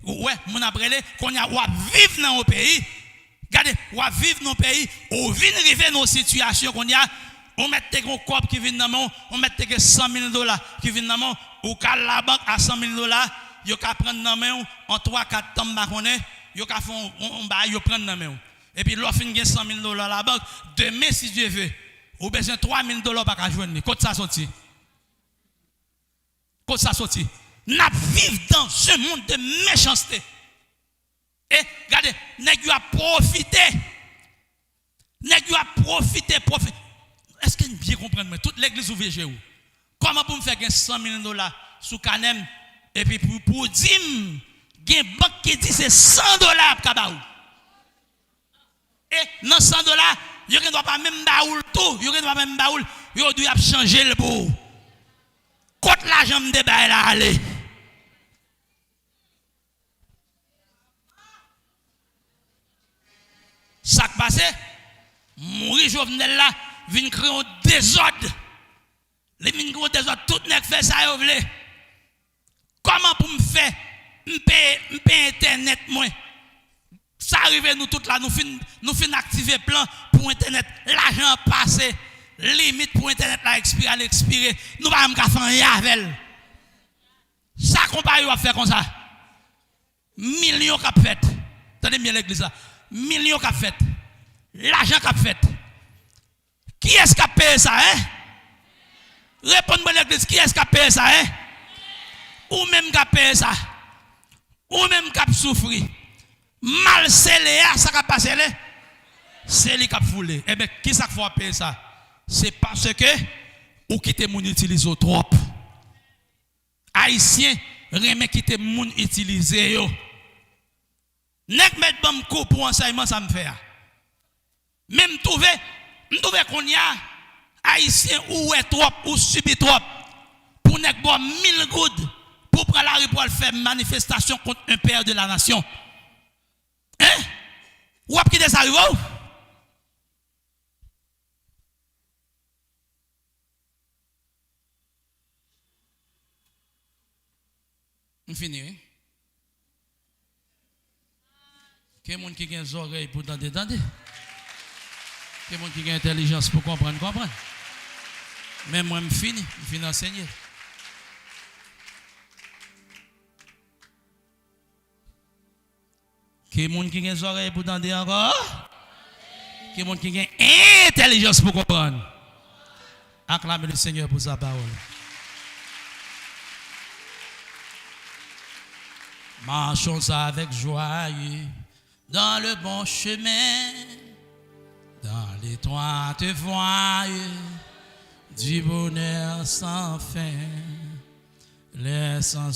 S1: ouais, mon après les qu'on y a vivre dans au pays. Regardez, ou vivre dans le pays, ou vient arriver dans situation qu'on y a, on met des gros corps qui viennent dans mon, on met des $100,000 qui viennent dans mon, ou cale la banque à $100,000, yo ka prendre dans main en 3-4 temps baronné, yo ka font on ba yo prendre dans main. Et puis l'offre gagne $100,000 la banque, demain si Dieu veut, ou besoin $3,000 pas ka joindre. Côté ça sorti. Côté ça sorti. N'a vivre dans ce monde de méchanceté. Et regardez, nèg yo a profité. Nèg yo a profité. Est-ce que vous bien comprendre toute l'église ouverte où? Comment pour me faire $100,000 sous Canem et puis pour dire gen banque qui dit c'est $100 kabaou. Et dans $100, yo ne doit pas même baoul tout, yo ne doit pas même baoul, yo doit changer le beau. Côté l'argent me débat là aller. Ça qui passe, mourir Jovenel là, vient créer un désordre. Les vient créer un désordre, tout le monde fait ça, vous voulez. Comment pour me faire, me payer Internet, moi? Ça arrive, nous tous là, nous fin activer plan pour Internet. L'argent passé, limite pour Internet là, expirer. Nous ne pouvons pas faire un avec. Ça qu'on va faire comme ça. Millions qu'a fait. Attendez bien l'église là. Millions qu'a fait. L'argent qu'a fait. Qui est-ce qui a payé ça, hein? Répondez-moi l'église, qui est-ce qui a payé ça, hein? Ou même qui a payé ça? Ou même qui a souffert? Mal scellé, ça qui a passé là? C'est lui qui a foulé. Eh bien, qui ça faut payer ça? C'est parce que ou quitte moun utilise trop. Haïtien, remet quitte moun utiliser yo. Nek met bam ko pour enseignement ça me fait. Même trouver qu'on y a haïtien ou est trop ou subi trop pour nek boire 1000 gouttes pour prendre la rue pour faire manifestation contre un père de la nation. Hein? Ou ap quitter ça yo? finir. Quel monde qui a des oreilles pour entendre? Quel monde qui a intelligence pour comprendre? Même moi, je finis d'enseigner. Quel monde qui a des oreilles pour entendre encore? Quel monde qui a intelligence pour comprendre? Acclamez le Seigneur pour sa parole. Marchons avec joie dans le bon chemin, dans l'étroite voie du bonheur sans fin. Laissons